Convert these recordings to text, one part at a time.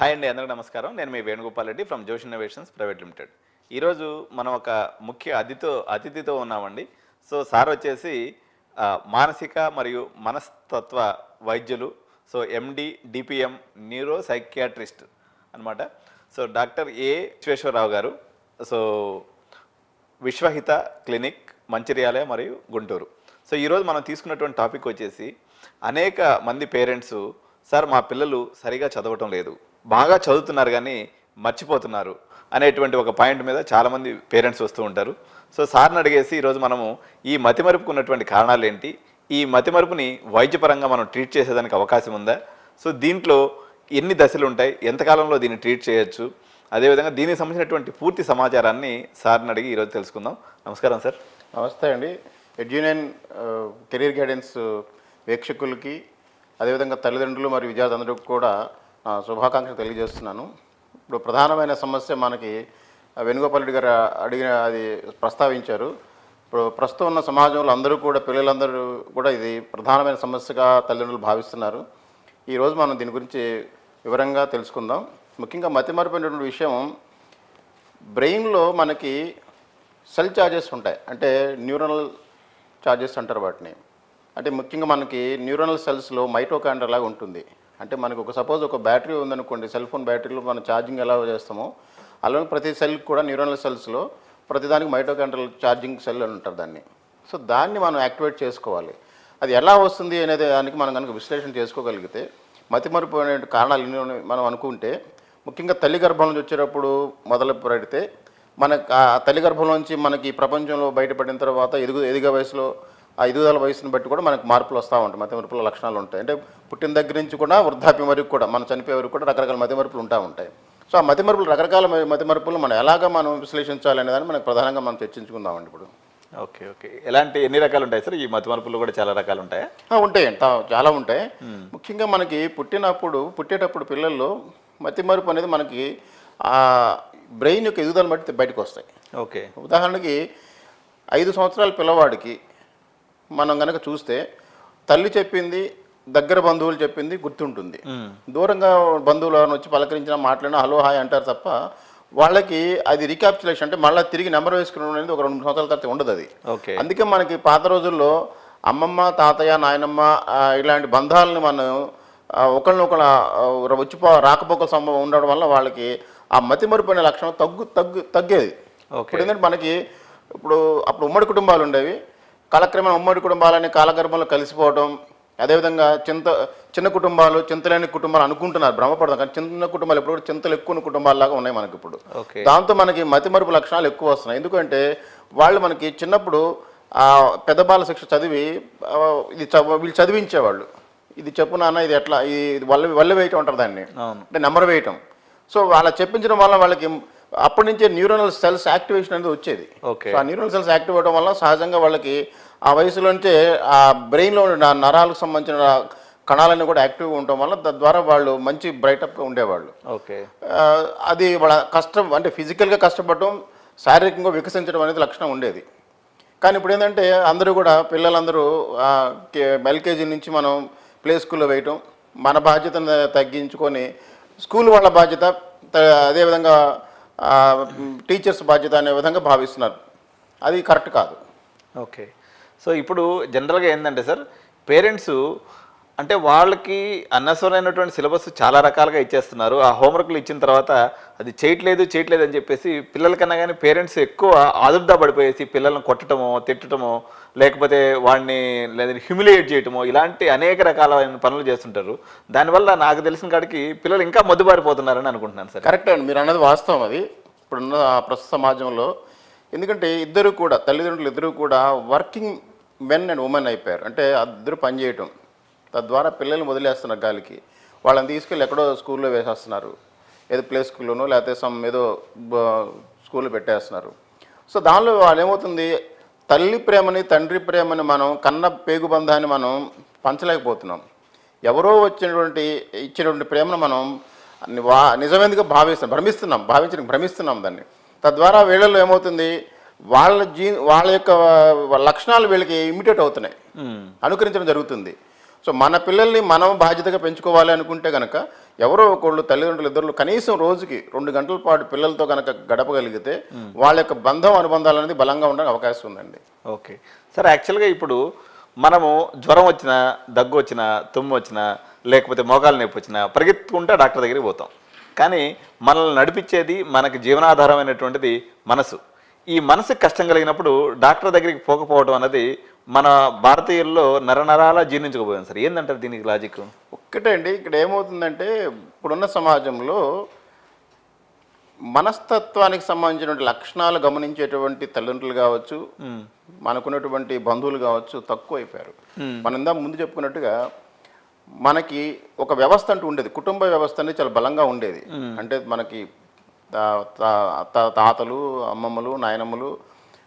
Hi అండి, అందరికీ నమస్కారం. నేను మీ వేణుగోపాల్ రెడ్డి ఫ్రమ్ జోష్ ఇన్నోవేషన్స్ ప్రైవేట్ లిమిటెడ్. ఈరోజు మనం ఒక ముఖ్య అతిథితో ఉన్నామండి. సో సార్ వచ్చేసి మానసిక మరియు మనస్తత్వ వైద్యులు. సో ఎండి డిపిఎం న్యూరో సైకియాట్రిస్ట్ అనమాట. సో డాక్టర్ ఏ విశ్వేశ్వరరావు గారు. సో విశ్వహిత క్లినిక్ మంచిర్యాల మరియు గుంటూరు. సో ఈరోజు మనం తీసుకున్నటువంటి టాపిక్ వచ్చేసి అనేక మంది పేరెంట్స్, సార్ మా పిల్లలు సరిగా చదవటం లేదు, బాగా చదువుతున్నారు కానీ మర్చిపోతున్నారు అనేటువంటి ఒక పాయింట్ మీద చాలామంది పేరెంట్స్ వస్తూ ఉంటారు. సో సార్ని అడిగేసి ఈరోజు మనము ఈ మతిమరుపుకు ఉన్నటువంటి కారణాలు ఏంటి, ఈ మతిమరుపుని వైద్యపరంగా మనం ట్రీట్ చేసేదానికి అవకాశం ఉందా, సో దీంట్లో ఎన్ని దశలు ఉంటాయి, ఎంతకాలంలో దీన్ని ట్రీట్ చేయొచ్చు, అదేవిధంగా దీనికి సంబంధించినటువంటి పూర్తి సమాచారాన్ని సార్ని అడిగి ఈరోజు తెలుసుకుందాం. నమస్కారం సార్. నమస్తే అండి. ఎడ్యునైన్ కెరీర్ గైడెన్స్ వీక్షకులకి, అదేవిధంగా తల్లిదండ్రులు మరియు విద్యార్థులందరికీ కూడా శుభాకాంక్షలు తెలియజేస్తున్నాను. ఇప్పుడు ప్రధానమైన సమస్య మనకి వేణుగోపాల్ రెడ్డి గారు అది ప్రస్తావించారు. ఇప్పుడు ప్రస్తుతం ఉన్న సమాజంలో అందరూ కూడా, పిల్లలందరూ కూడా ఇది ప్రధానమైన సమస్యగా తల్లిదండ్రులు భావిస్తున్నారు. ఈరోజు మనం దీని గురించి వివరంగా తెలుసుకుందాం. ముఖ్యంగా మతిమరుపైనటువంటి విషయం, బ్రెయిన్లో మనకి సెల్ ఛార్జెస్ ఉంటాయి, అంటే న్యూరల్ ఛార్జెస్ అంటారు వాటిని. అంటే ముఖ్యంగా మనకి న్యూరల్ సెల్స్లో మైటోకాండ్రియా లాగా ఉంటుంది. అంటే మనకు సపోజ్ ఒక బ్యాటరీ ఉందనుకోండి, సెల్ ఫోన్ బ్యాటరీలో మనం ఛార్జింగ్ ఎలా చేస్తామో అలానే ప్రతి సెల్కి కూడా న్యూరల్ సెల్స్లో ప్రతిదానికి మైటోకాండ్రియల్ ఛార్జింగ్ సెల్ అని ఉంటారు దాన్ని. సో దాన్ని మనం యాక్టివేట్ చేసుకోవాలి. అది ఎలా వస్తుంది అనేది దానికి మనం కనుక విశ్లేషణ చేసుకోగలిగితే మతిమరుపు అనే కారణాలు ఎన్ని మనం అనుకుంటే, ముఖ్యంగా తల్లి గర్భం నుంచి వచ్చేటప్పుడు మొదలు పెడితే మనకు ఆ తల్లి గర్భం నుంచి మనకి ప్రపంచంలో బయటపడిన తర్వాత ఎదిగే వయసులో ఆ ఎదుగుదల వయసును బట్టి కూడా మనకు మార్పులు వస్తూ ఉంటాయి, మతిమరుపుల లక్షణాలు ఉంటాయి. అంటే పుట్టిన దగ్గర నుంచి కూడా వృద్ధాప్యం వరకు కూడా, మనం చనిపోయే వరకు కూడా రకరకాల మతిమరుపులు ఉంటా ఉంటాయి. సో ఆ మతిమరుపులు, రకరకాల మతిమరుపులు మనం ఎలాగా మనం విశ్లేషించాలి అనే దాన్ని మనకు ప్రధానంగా మనం చర్చించుకుందామండి ఇప్పుడు. ఓకే ఓకే ఎన్ని రకాలు ఉంటాయి సార్? ఈ మతిమరుపులు కూడా చాలా రకాలు ఉంటాయా? ఉంటాయండి, చాలా ఉంటాయి. ముఖ్యంగా మనకి పుట్టేటప్పుడు పిల్లల్లో మతిమరుపు అనేది మనకి బ్రెయిన్ యొక్క ఎదుగుదల బట్టి బయటకు వస్తాయి. ఓకే, ఉదాహరణకి 5 సంవత్సరాల పిల్లవాడికి మనం కనుక చూస్తే తల్లి చెప్పింది, దగ్గర బంధువులు చెప్పింది గుర్తుంటుంది. దూరంగా బంధువులు వచ్చి పలకరించినా మాట్లాడినా హలో హాయ్ అంటారు తప్ప వాళ్ళకి అది రీక్యాప్చులేషన్, అంటే మళ్ళీ తిరిగి నెంబర్ వేసుకునే అనేది ఒక 2 సంవత్సరాల తర్వాత ఉండదు అది. అందుకే మనకి పాత రోజుల్లో అమ్మమ్మ, తాతయ్య, నాయనమ్మ ఇలాంటి బంధాలను మనం ఒకళ్ళనొకళ్ళ రాకపోకల సంభవం ఉండడం వల్ల వాళ్ళకి ఆ మతిమరుపు అనే లక్షణం తగ్గేది. ఇప్పుడు ఏంటంటే మనకి అప్పుడు ఉమ్మడి కుటుంబాలు ఉండేవి. కాలక్రమేణా ఉమ్మడి కుటుంబాలని కాలగర్భంలో కలిసిపోవడం, అదేవిధంగా చిన్న కుటుంబాలు, చింతలేని కుటుంబాలు అనుకుంటున్నారు, భ్రమపడతాం. కానీ చిన్న కుటుంబాలు ఇప్పుడు చింతలు ఎక్కువ కుటుంబాల్లాగా ఉన్నాయి మనకి ఇప్పుడు. దాంతో మనకి మతిమరుపు లక్షణాలు ఎక్కువ వస్తున్నాయి. ఎందుకంటే వాళ్ళు మనకి చిన్నప్పుడు పెద్ద బాల శిక్ష చదివి వీళ్ళు చదివించేవాళ్ళు, ఇది చెప్పు నాన్న, ఇది ఎట్లా, ఇది వల్ల వేయటం అంటారు దాన్ని, అంటే నెంబర్ వేయటం. సో వాళ్ళ చెప్పించడం వల్ల వాళ్ళకి అప్పటి నుంచే న్యూరల్ సెల్స్ యాక్టివేషన్ అనేది వచ్చేది. ఆ న్యూరల్ సెల్స్ యాక్టివ్ అవ్వడం వల్ల సహజంగా వాళ్ళకి ఆ వయసులోంచే ఆ బ్రెయిన్లో నరాలకు సంబంధించిన కణాలన్నీ కూడా యాక్టివ్గా ఉండటం వల్ల తద్వారా వాళ్ళు మంచి బ్రైటప్గా ఉండేవాళ్ళు. అది వాళ్ళ కష్టం, అంటే ఫిజికల్గా కష్టపడటం, శారీరకంగా వికసించడం అనేది లక్షణం ఉండేది. కానీ ఇప్పుడు ఏంటంటే అందరూ కూడా, పిల్లలందరూ ఎల్కేజీ నుంచి మనం ప్లే స్కూల్లో వేయటం, మన బాధ్యతను తగ్గించుకొని స్కూల్ వాళ్ళ బాధ్యత, అదేవిధంగా టీచర్స్ బాధ్యత అనే విధంగా భావిస్తున్నారు. అది కరెక్ట్ కాదు. ఓకే, సో ఇప్పుడు జనరల్గా ఏంటంటే సార్, పేరెంట్స్ అంటే వాళ్ళకి అన్నవసరమైనటువంటి సిలబస్ చాలా రకాలుగా ఇచ్చేస్తున్నారు. ఆ హోంవర్క్లు ఇచ్చిన తర్వాత అది చేయట్లేదు అని చెప్పేసి పిల్లలకన్నా కానీ పేరెంట్స్ ఎక్కువ ఆదుర్దా పడిపోయేసి పిల్లలను కొట్టడమో, తిట్టడమో, లేకపోతే వాడిని లేదా హ్యూమిలియేట్ చేయటమో, ఇలాంటి అనేక రకాలైన పనులు చేస్తుంటారు. దానివల్ల నాకు తెలిసిన కాడికి పిల్లలు ఇంకా మొద్దుబారిపోతున్నారని అనుకుంటున్నాను సార్. కరెక్ట్ అండి, మీరు అన్నది వాస్తవం. అది ఇప్పుడున్న ప్రస్తుత సమాజంలో, ఎందుకంటే తల్లిదండ్రులు ఇద్దరు కూడా వర్కింగ్ మెన్ అండ్ ఉమెన్ అయిపోయారు. అంటే ఇద్దరు పనిచేయటం, తద్వారా పిల్లల్ని వదిలేస్తున్నారు గాలికి. వాళ్ళని తీసుకెళ్ళి ఎక్కడో స్కూల్లో వేసేస్తున్నారు, ఏదో ప్లే స్కూల్లోనో లేకపోతే ఏదో స్కూల్లో పెట్టేస్తున్నారు. సో దానిలో వాళ్ళు ఏమవుతుంది, తల్లి ప్రేమని, తండ్రి ప్రేమని, మనం కన్న పేగుబంధాన్ని మనం పంచలేకపోతున్నాం. ఎవరో ఇచ్చినటువంటి ప్రేమను మనం నిజమేందుకు భ్రమిస్తున్నాం దాన్ని. తద్వారా వీళ్ళల్లో ఏమవుతుంది, వాళ్ళ యొక్క లక్షణాలు వీళ్ళకి ఇమిటేట్ అవుతున్నాయి, అనుకరించడం జరుగుతుంది. సో మన పిల్లల్ని మనం బాధ్యతగా పెంచుకోవాలి అనుకుంటే కనుక ఎవరో ఒకళ్ళు తల్లిదండ్రులు ఇద్దరు కనీసం రోజుకి 2 గంటల పాటు పిల్లలతో కనుక గడపగలిగితే వాళ్ళ యొక్క బంధం అనుబంధాలు అనేది బలంగా ఉండడానికి అవకాశం ఉందండి. ఓకే సార్, యాక్చువల్గా ఇప్పుడు మనము జ్వరం వచ్చినా, దగ్గు వచ్చినా, తుమ్ము వచ్చినా, లేకపోతే మోకాలు నొప్పి వచ్చినా పరిగెత్తుకుంటే డాక్టర్ దగ్గరికి పోతాం. కానీ మనల్ని నడిపించేది, మనకి జీవనాధారమైనటువంటిది మనసు. ఈ మనసుకి కష్టం కలిగినప్పుడు డాక్టర్ దగ్గరికి పోకపోవడం అన్నది మన భారతీయుల్లో నరనరాలా జీర్ణించుకోపోయాం సార్. ఏంటంటారు దీనికి లాజిక్? ఒక్కటే అండి, ఇక్కడ ఏమవుతుందంటే ఇప్పుడున్న సమాజంలో మనస్తత్వానికి సంబంధించినటువంటి లక్షణాలు గమనించేటువంటి తల్లిదండ్రులు కావచ్చు, మనకున్నటువంటి బంధువులు కావచ్చు తక్కువ అయిపోయారు. మనం ఇందా ముందు చెప్పుకున్నట్టుగా మనకి ఒక వ్యవస్థ అంటూ ఉండేది, కుటుంబ వ్యవస్థ అనేది చాలా బలంగా ఉండేది. అంటే మనకి తాతలు, అమ్మమ్మలు, నాయనమ్మలు,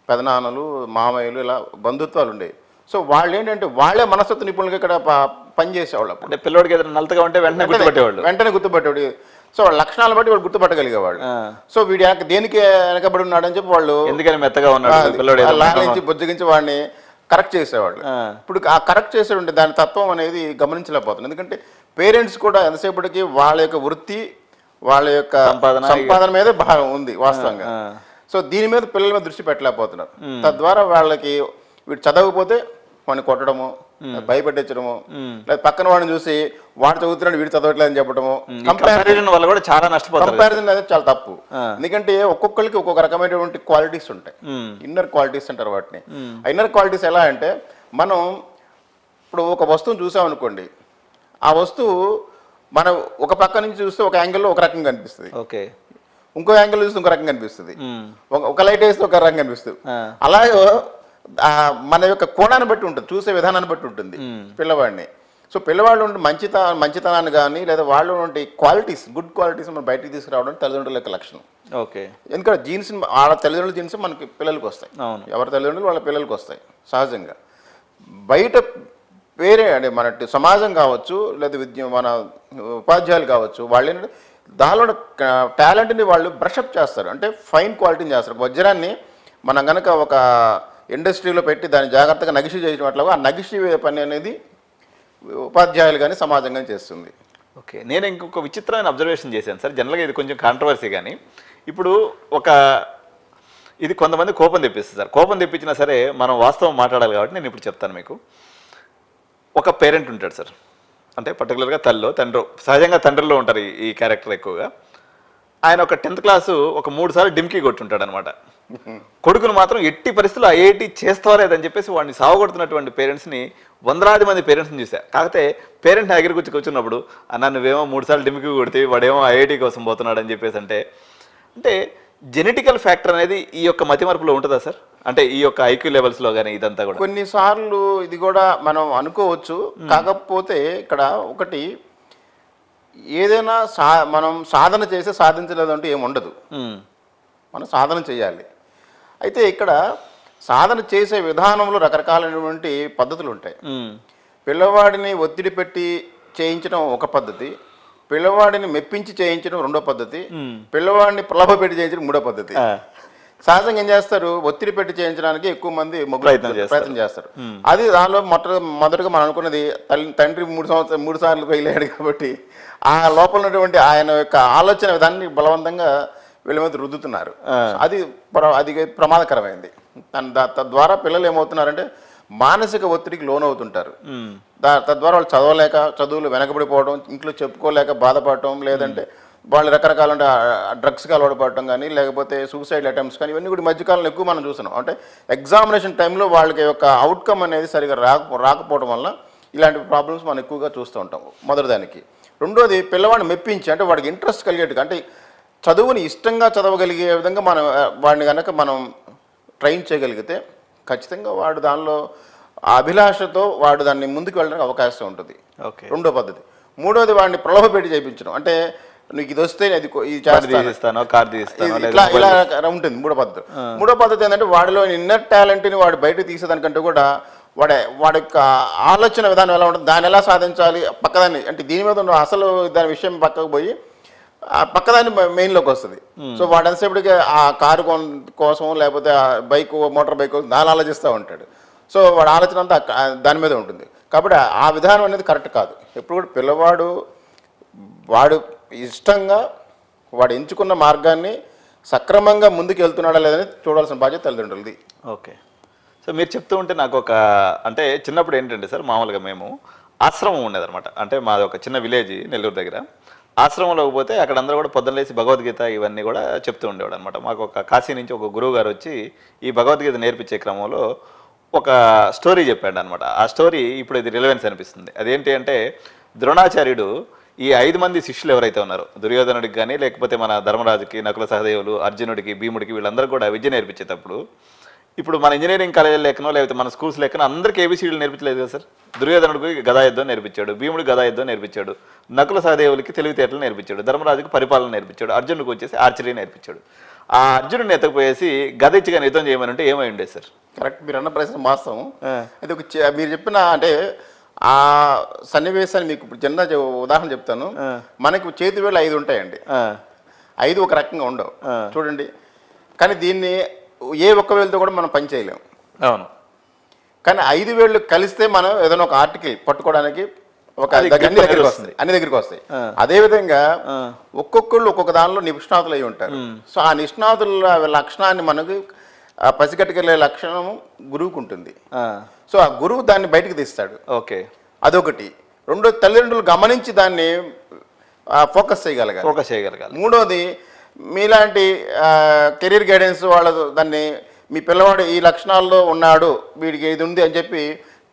పెదనాన్నలు, మామయ్యలు ఇలా బంధుత్వాలు ఉండేవి. సో వాళ్ళు ఏంటంటే వాళ్ళే మనస్తత్వ నిపుణులుగా ఇక్కడ పనిచేసేవాళ్ళు. అంటే పిల్లవాడికి ఏదైనా నల్లగా ఉంటే వెంటనే గుర్తుపట్టేవాడు. సో వాళ్ళ లక్షణాలు బట్టి వాళ్ళు గుర్తుపట్టగలిగేవాళ్ళు. సో వీడి దేనికి వెనకబడి ఉన్నాడని చెప్పి వాళ్ళు ఎందుకని మెత్తగా ఉన్నాడు లాలించి బుజ్జగించి వాడిని కరెక్ట్ చేసేవాళ్ళు. ఇప్పుడు ఆ కరెక్ట్ చేసేటువంటి దాని తత్వం అనేది గమనించలేకపోతుంది. ఎందుకంటే పేరెంట్స్ కూడా ఎంతసేపటికి వాళ్ళ యొక్క వృత్తి, వాళ్ళ యొక్క సంపాదన మీదే భాగం ఉంది వాస్తవంగా. సో దీని మీద పిల్లల మీద దృష్టి పెట్టలేకపోతున్నారు. తద్వారా వాళ్ళకి వీడు చదవకపోతే వాడిని కొట్టడము, భయపెట్టించడము, లేదా పక్కన వాడిని చూసి వాడు చదువుతున్నాడు వీడు చదవట్లేదని చెప్పడము, కంపారిజన్ వల్ల కూడా చాలా నష్టపోతారు. కంపారిజన్ అనేది చాలా తప్పు. ఎందుకంటే ఒక్కొక్కరికి ఒక్కొక్క రకమైనటువంటి క్వాలిటీస్ ఉంటాయి, ఇన్నర్ క్వాలిటీస్ అంటారు వాటిని. ఆ ఇన్నర్ క్వాలిటీస్ ఎలా అంటే, మనం ఇప్పుడు ఒక వస్తువును చూసామనుకోండి, ఆ వస్తువు మనం ఒక పక్క నుంచి చూస్తే ఒక యాంగిల్లో ఒక రకంగా కనిపిస్తుంది, ఓకే, ఇంకో యాంగిల్ చూస్తే ఇంకో రకంగా కనిపిస్తుంది, ఒక లైట్ వేస్తే ఒక రకంగా కనిపిస్తుంది. అలాగే మన యొక్క కోణాన్ని బట్టి ఉంటుంది, చూసే విధానాన్ని బట్టి ఉంటుంది పిల్లవాడిని. సో పిల్లవాళ్ళు ఉండే మంచితనాన్ని కానీ లేదా వాళ్ళు ఉండే క్వాలిటీస్, గుడ్ క్వాలిటీస్ మనం బయటికి తీసుకురావడం తల్లిదండ్రుల యొక్క లక్షణం. ఓకే, ఎందుకంటే జీన్స్ వాళ్ళ తల్లిదండ్రుల జీన్స్ మనకి పిల్లలకి వస్తాయి, ఎవరి తల్లిదండ్రులు వాళ్ళ పిల్లలకి వస్తాయి సహజంగా. బయట వేరే అంటే మన సమాజం కావచ్చు, లేదా మన ఉపాధ్యాయులు కావచ్చు, వాళ్ళు ఏంటంటే దానిలో టాలెంట్ని వాళ్ళు బ్రషప్ చేస్తారు, అంటే ఫైన్ క్వాలిటీని చేస్తారు. వజ్రాన్ని మనం కనుక ఒక ఇండస్ట్రీలో పెట్టి దాన్ని జాగ్రత్తగా నగిషి చేయడం అట్లా ఆ నగిషి పని అనేది ఉపాధ్యాయులు కానీ సమాజం కానీ చేస్తుంది. ఓకే, నేను ఇంకొక విచిత్రమైన అబ్జర్వేషన్ చేశాను సార్. జనరల్గా ఇది కొంచెం కాంట్రవర్సీ, కానీ ఇప్పుడు ఇది కొంతమంది కోపం తెప్పిస్తుంది సార్. కోపం తెప్పించినా సరే మనం వాస్తవం మాట్లాడాలి కాబట్టి నేను ఇప్పుడు చెప్తాను మీకు. ఒక పేరెంట్ ఉంటాడు సార్, అంటే పర్టికులర్గా తండ్రి, సహజంగా తండ్రిలో ఉంటారు ఈ క్యారెక్టర్ ఎక్కువగా. ఆయన ఒక 10th క్లాసు ఒక 3 సార్లు డిమ్కీ కొట్టుంటాడు అనమాట. కొడుకును మాత్రం ఎట్టి పరిస్థితుల్లో ఐఐటి చేస్తారేదని చెప్పేసి వాడిని సావగొడుతున్నటువంటి పేరెంట్స్ని వందలాది మంది పేరెంట్స్ని చూశారు. కాకపోతే పేరెంట్ నా దగ్గర కూర్చున్నప్పుడు అన్న నువ్వేమో 3 సార్లు డిమ్కీ కొడితే వాడేమో ఐఐటి కోసం పోతున్నాడు అని చెప్పేసి అంటే జెనెటికల్ ఫ్యాక్టర్ అనేది ఈ యొక్క మతిమరుపులో ఉంటుందా సార్? అంటే ఈ యొక్క ఐక్యూ లెవెల్స్లో కానీ ఇదంతా కూడా కొన్నిసార్లు ఇది కూడా మనం అనుకోవచ్చు. కాకపోతే ఇక్కడ ఒకటి, ఏదైనా మనం సాధన చేస్తే సాధించలేదు అంటూ ఏమి ఉండదు, మనం సాధన చేయాలి. అయితే ఇక్కడ సాధన చేసే విధానంలో రకరకాలైనటువంటి పద్ధతులు ఉంటాయి. పిల్లవాడిని ఒత్తిడి పెట్టి చేయించడం ఒక పద్ధతి, పిల్లవాడిని మెప్పించి చేయించడం రెండో పద్ధతి, పిల్లవాడిని ప్రలోభ పెట్టి చేయించడం మూడో పద్ధతి. సహజంగా ఏం చేస్తారు, ఒత్తిడి పెట్టి చేయించడానికి ఎక్కువ మంది ప్రయత్నం చేస్తారు. అది దానిలో మొదటగా మనం అనుకున్నది తండ్రి 3 సార్లు వెళ్ళాడు కాబట్టి ఆ లోపల ఉన్నటువంటి ఆయన యొక్క ఆలోచన విధాన్ని బలవంతంగా వీళ్ళ మీద రుద్దుతున్నారు. అది ప్రమాదకరమైంది. తద్వారా పిల్లలు ఏమవుతున్నారంటే మానసిక ఒత్తిడికి లోనవుతుంటారు. తద్వారా వాళ్ళు చదువులు వెనకబడిపోవడం, ఇంట్లో చెప్పుకోలేక బాధపడటం, లేదంటే వాళ్ళు రకరకాల డ్రగ్స్కి అలవాటు పడటం కానీ, లేకపోతే సూసైడ్ అటెంప్ట్స్ కానీ, ఇవన్నీ కూడా మధ్యకాలంలో ఎక్కువ మనం చూస్తున్నాం. అంటే ఎగ్జామినేషన్ టైంలో వాళ్ళకి యొక్క అవుట్కమ్ అనేది సరిగా రాకపోవడం వల్ల ఇలాంటి ప్రాబ్లమ్స్ మనం ఎక్కువగా చూస్తూ ఉంటాం. మొదటిదానికి. రెండోది, పిల్లవాడిని మెప్పించి, అంటే వాడికి ఇంట్రెస్ట్ కలిగేట్టుగా, అంటే చదువుని ఇష్టంగా చదవగలిగే విధంగా వాడిని కనుక మనం ట్రైన్ చేయగలిగితే ఖచ్చితంగా వాడు దానిలో అభిలాషతో వాడు దాన్ని ముందుకు వెళ్ళడానికి అవకాశం ఉంటుంది. రెండో పద్ధతి. మూడోది, వాడిని ప్రలోభ పెట్టి చేయించడం, అంటే నీకు ఇది వస్తే ఇది ఇట్లా ఇలా ఉంటుంది మూడో పద్ధతి. మూడో పద్ధతి ఏంటంటే వాడిలో ఇన్నర్ టాలెంట్ని వాడు బయటకు తీసేదానికంటే కూడా వాడి యొక్క ఆలోచన విధానం ఎలా ఉంటుంది, దాన్ని ఎలా సాధించాలి, పక్కదాన్ని, అంటే దీని మీద ఉన్న అసలు దాని విషయం పక్కకు పోయి పక్కదాన్ని మెయిన్లోకి వస్తుంది. సో వాడు ఎంతసేపటికి ఆ కారు కోసం లేకపోతే ఆ మోటార్ బైక్ కోసం దాన్ని ఆలోచిస్తూ ఉంటాడు. సో వాడి ఆలోచన అంతా దాని మీద ఉంటుంది. కాబట్టి ఆ విధానం అనేది కరెక్ట్ కాదు. ఎప్పుడు కూడా పిల్లవాడు వాడు ఇష్టంగా వాడు ఎంచుకున్న మార్గాన్ని సక్రమంగా ముందుకు వెళ్తున్నాడా లేదని చూడాల్సిన బాధ్యత తల్లిదండ్రులది. ఓకే. సో మీరు చెప్తూ ఉంటే నాకు ఒక అంటే చిన్నప్పుడు ఏంటంటే సార్ మామూలుగా మేము ఆశ్రమం ఉండేదన్నమాట. అంటే మాది ఒక చిన్న విలేజ్ నెల్లూరు దగ్గర. ఆశ్రమంలోకి పోతే అక్కడ అందరూ కూడా పొద్దున్న లేసి భగవద్గీత ఇవన్నీ కూడా చెప్తూ ఉండేవాడు అనమాట. మాకు ఒక కాశీ నుంచి ఒక గురువు గారు వచ్చి ఈ భగవద్గీత నేర్పించే క్రమంలో ఒక స్టోరీ చెప్పాడు అనమాట. ఆ స్టోరీ ఇప్పుడు ఇది రిలవెన్స్ అనిపిస్తుంది. అదేంటి అంటే ద్రోణాచార్యుడు ఈ 5 మంది శిష్యులు ఎవరైతే ఉన్నారో దుర్యోధనుడికి కానీ లేకపోతే మన ధర్మరాజుకి, నకుల సహదేవులు, అర్జునుడికి, భీముడికి వీళ్ళందరూ కూడా విద్య నేర్పించేటప్పుడు ఇప్పుడు మన ఇంజనీరింగ్ కాలేజీలు లెక్కనో లేకపోతే మన స్కూల్స్ లెక్కనో అందరికీ ఏబీసీడీలు నేర్పించలేదు కదా సార్. దుర్యోధనుడికి గదా యుద్ధం నేర్పించాడు, భీముడికి గదా యుద్ధం నేర్పించాడు, నకుల సహదేవులకి తెలివితేటలు నేర్పించాడు, ధర్మరాజుకి పరిపాలన నేర్పించాడు, అర్జునుడికి వచ్చేసి ఆర్చరీ నేర్పించాడు. ఆ అర్జునుడిని ఎత్తకపోయేసి గద ఇచ్చిగా యుద్ధం చేయమని అంటే ఏమై ఉండేది సార్? కరెక్ట్, మీరు అన్న ప్రశ్న వాస్తవం. అది ఒక మీరు చెప్పిన అంటే ఆ సన్నివేశాన్ని మీకు ఇప్పుడు చిన్న ఉదాహరణ చెప్తాను. మనకు చేతి వేళ్ళు 5 ఉంటాయండి. 5 ఒక రకంగా ఉండవు చూడండి. కానీ దీన్ని ఏ ఒక్క వేలుతో కూడా మనం పని చేయలేము. అవును. కానీ 5 వేళ్ళు కలిస్తే మనం ఏదైనా ఒక ఆర్టికల్ పట్టుకోవడానికి ఒక అన్ని దగ్గరికి వస్తాయి. అదేవిధంగా ఒక్కొక్కళ్ళు ఒక్కొక్క దానిలో నిష్ణాతులు అయి ఉంటారు. సో ఆ నిష్ణాతుల లక్షణాన్ని మనకు పసిగట్టుకెళ్ళే లక్షణం గురువుకు ఉంటుంది. సో ఆ గురువు దాన్ని బయటకు తీస్తాడు. ఓకే, అదొకటి. రెండో, తల్లిదండ్రులు గమనించి దాన్ని ఫోకస్ చేయగలగాలి. మూడోది, మీలాంటి కెరీర్ గైడెన్స్ వాళ్ళ దాన్ని మీ పిల్లవాడు ఈ లక్షణాల్లో ఉన్నాడు, వీడికి ఇది ఉంది అని చెప్పి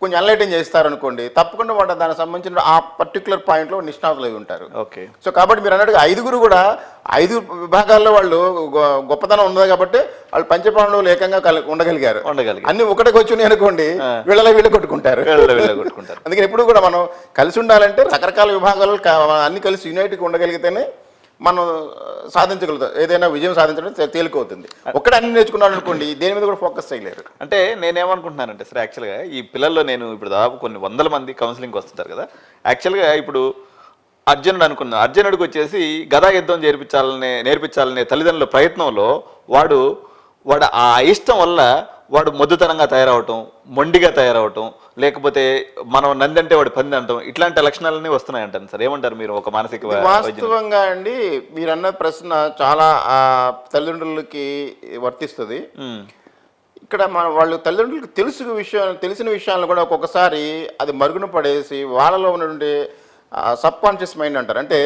కొంచెం ఎన్లైటన్ చేస్తారనుకోండి, తప్పకుండా వాడు దానికి సంబంధించిన ఆ పర్టికులర్ పాయింట్లో నిష్ణాతులు అయి ఉంటారు. ఓకే. సో కాబట్టి మీరు అన్నట్టుగా 5గురు కూడా 5 విభాగాల్లో వాళ్ళు గొప్పతనం ఉంది కాబట్టి వాళ్ళు పంచపాండవులు ఏకంగా ఉండగలిగారు. అన్ని ఒకటికి వచ్చి అనుకోండి, వీళ్ళు కొట్టుకుంటారు. అందుకని ఎప్పుడు కూడా మనం కలిసి ఉండాలంటే రకరకాల విభాగాలు అన్ని కలిసి యునైట్గా ఉండగలిగితేనే మనం సాధించగలుగుతాం. ఏదైనా విజయం సాధించడం తేలికవుతుంది. ఒక్కడే అన్ని నేర్చుకున్నాడు అనుకోండి, దేని మీద కూడా ఫోకస్ చేయలేరు. అంటే నేనేమనుకుంటున్నానంటే సార్, యాక్చువల్గా ఈ పిల్లల్లో నేను ఇప్పుడు దాదాపు కొన్ని వందల మంది కౌన్సిలింగ్కి వస్తుంటారు కదా. యాక్చువల్గా ఇప్పుడు అర్జునుడికి వచ్చేసి గదా యుద్ధం నేర్పించాలనే తల్లిదండ్రుల ప్రయత్నంలో వాడు ఆ ఇష్టం వల్ల వాడు మొద్దుతనంగా తయారవటం, మొండిగా తయారవటం, లేకపోతే మనం నందంటే వాడు పంది అంటాం, ఇట్లాంటి లక్షణాలన్నీ వస్తున్నాయంటాను సార్. ఏమంటారు మీరు ఒక మానసిక? వాస్తవంగా అండి, మీరు అన్న ప్రశ్న చాలా తల్లిదండ్రులకి వర్తిస్తుంది. ఇక్కడ వాళ్ళు తల్లిదండ్రులకు తెలిసిన విషయాలను కూడా ఒక్కొక్కసారి అది మరుగున పడేసి వాళ్ళలో ఉన్నటువంటి సబ్ కాన్షియస్ మైండ్ అంటారు, అంటే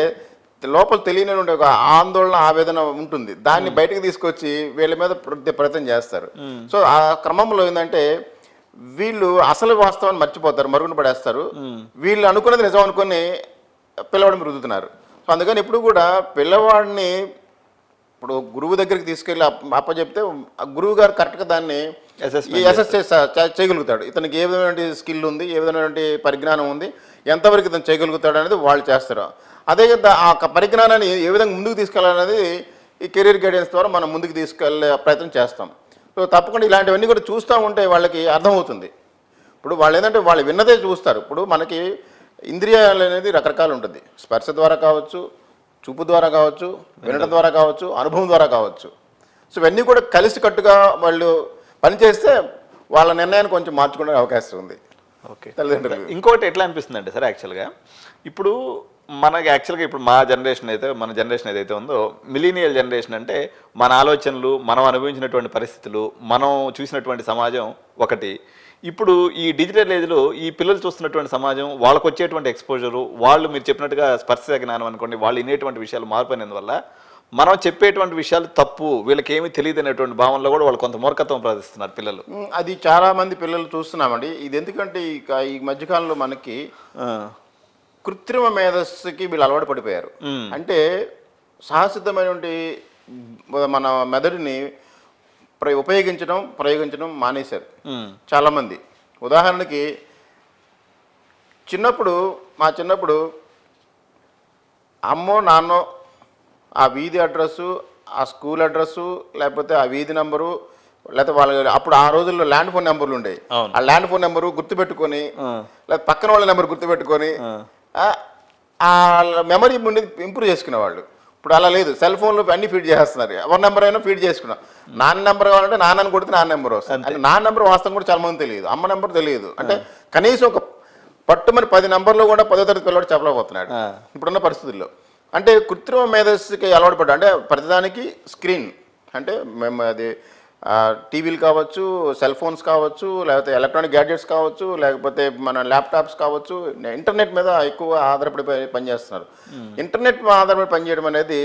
లోపల తెలియని ఒక ఆందోళన, ఆవేదన ఉంటుంది, దాన్ని బయటకు తీసుకొచ్చి వీళ్ళ మీద ప్రయత్నం చేస్తారు. సో ఆ క్రమంలో ఏంటంటే వీళ్ళు అసలు వాస్తవాన్ని మర్చిపోతారు, మరుగున పడేస్తారు. వీళ్ళు అనుకున్నది నిజం అనుకుని పిల్లవాడిని రుద్దుతున్నారు. సో అందుకని ఇప్పుడు కూడా పిల్లవాడిని ఇప్పుడు గురువు దగ్గరికి తీసుకెళ్ళి అప్పచెప్తే గురువు గారు కరెక్ట్గా దాన్ని అసెస్ చేయగలుగుతాడు. ఇతనికి ఏ విధమైన స్కిల్ ఉంది, ఏ విధమైన పరిజ్ఞానం ఉంది, ఎంతవరకు ఇతను చేయగలుగుతాడు అనేది వాళ్ళు చేస్తారు. అదే ఆ పరిజ్ఞానాన్ని ఏ విధంగా ముందుకు తీసుకెళ్ళాలనేది ఈ కెరీర్ గైడెన్స్ ద్వారా మనం ముందుకు తీసుకెళ్లే ప్రయత్నం చేస్తాం. సో తప్పకుండా ఇలాంటివన్నీ కూడా చూస్తూ ఉంటే వాళ్ళకి అర్థమవుతుంది. ఇప్పుడు వాళ్ళు ఏంటంటే వాళ్ళు విన్నదే చూస్తారు. ఇప్పుడు మనకి ఇంద్రియాలు అనేది రకరకాలు ఉంటుంది. స్పర్శ ద్వారా కావచ్చు, చూపు ద్వారా కావచ్చు, వినడం ద్వారా కావచ్చు, అనుభవం ద్వారా కావచ్చు. సో ఇవన్నీ కూడా కలిసి కట్టుగా వాళ్ళు పనిచేస్తే వాళ్ళ నిర్ణయాన్ని కొంచెం మార్చుకునే అవకాశం ఉంది. ఓకే. తల్లిదండ్రులు ఇంకోటి ఎట్లా అనిపిస్తుంది అంటే సార్, యాక్చువల్గా ఇప్పుడు మనకి ఇప్పుడు మన జనరేషన్ ఏదైతే ఉందో మిలీనియల్ జనరేషన్, అంటే మన ఆలోచనలు, మనం అనుభవించినటువంటి పరిస్థితులు, మనం చూసినటువంటి సమాజం ఒకటి. ఇప్పుడు ఈ డిజిటల్ ఏజ్లో ఈ పిల్లలు చూస్తున్నటువంటి సమాజం, వాళ్ళకు వచ్చేటువంటి ఎక్స్పోజరు, వాళ్ళు మీరు చెప్పినట్టుగా స్పర్శ జ్ఞానం అనుకోండి, వాళ్ళు వినేటువంటి విషయాలు మారిపోయినందువల్ల మనం చెప్పేటువంటి విషయాలు తప్పు, వీళ్ళకి ఏమీ తెలియదు అనేటువంటి భావనలో కూడా వాళ్ళు కొంత మూర్ఖత్వం ప్రదర్శిస్తున్నారు పిల్లలు. అది చాలామంది పిల్లలు చూస్తున్నామండి. ఇది ఎందుకంటే ఈ మధ్యకాలంలో మనకి కృత్రిమ మేధస్సుకి వీళ్ళు అలవాటు పడిపోయారు. అంటే సహసిద్ధమైనటువంటి మన మెదడుని ప్రయోగించడం మానేశారు చాలామంది. ఉదాహరణకి మా చిన్నప్పుడు అమ్మో నాన్నో ఆ వీధి అడ్రస్సు, ఆ స్కూల్ అడ్రస్సు, లేకపోతే ఆ వీధి నెంబరు, లేకపోతే వాళ్ళ అప్పుడు ఆ రోజుల్లో ల్యాండ్ ఫోన్ నెంబర్లు ఉండేవి. ఆ ల్యాండ్ ఫోన్ నెంబరు గుర్తుపెట్టుకొని, లేకపోతే పక్కన వాళ్ళ నెంబర్ గుర్తుపెట్టుకొని ఆ మెమరీ ముందు ఇంప్రూవ్ చేసుకునేవాళ్ళు. ఇప్పుడు అలా లేదు. సెల్ ఫోన్లో అన్ని ఫీడ్ చేస్తున్నారు. ఎవరి నెంబర్ అయినా ఫీడ్ చేసుకున్నాం. నాన్న నెంబర్ కావాలంటే నాన్నని కొడితే నాన్న నెంబర్ వస్తుంది. అంటే నాన్న నెంబర్ వాస్తవం కూడా చాలా మంది తెలియదు, అమ్మ నెంబర్ తెలియదు. అంటే కనీసం ఒక పట్టుమని 10 నంబర్లు కూడా 10వ తరగతి పిల్లవాడు చెప్పలేకపోతున్నాడు ఇప్పుడున్న పరిస్థితుల్లో. అంటే కృత్రిమ మేధస్సుకి అలవాటు పడ్డా, అంటే ప్రతిదానికి స్క్రీన్, అంటే మేము అది టీవీలు కావచ్చు, సెల్ ఫోన్స్ కావచ్చు, లేకపోతే ఎలక్ట్రానిక్ గ్యాడ్జెట్స్ కావచ్చు, లేకపోతే మన ల్యాప్టాప్స్ కావచ్చు, ఇంటర్నెట్ మీద ఎక్కువ ఆధారపడి పనిచేస్తున్నారు. ఇంటర్నెట్ మీద ఆధారపడి పనిచేయడం అనేది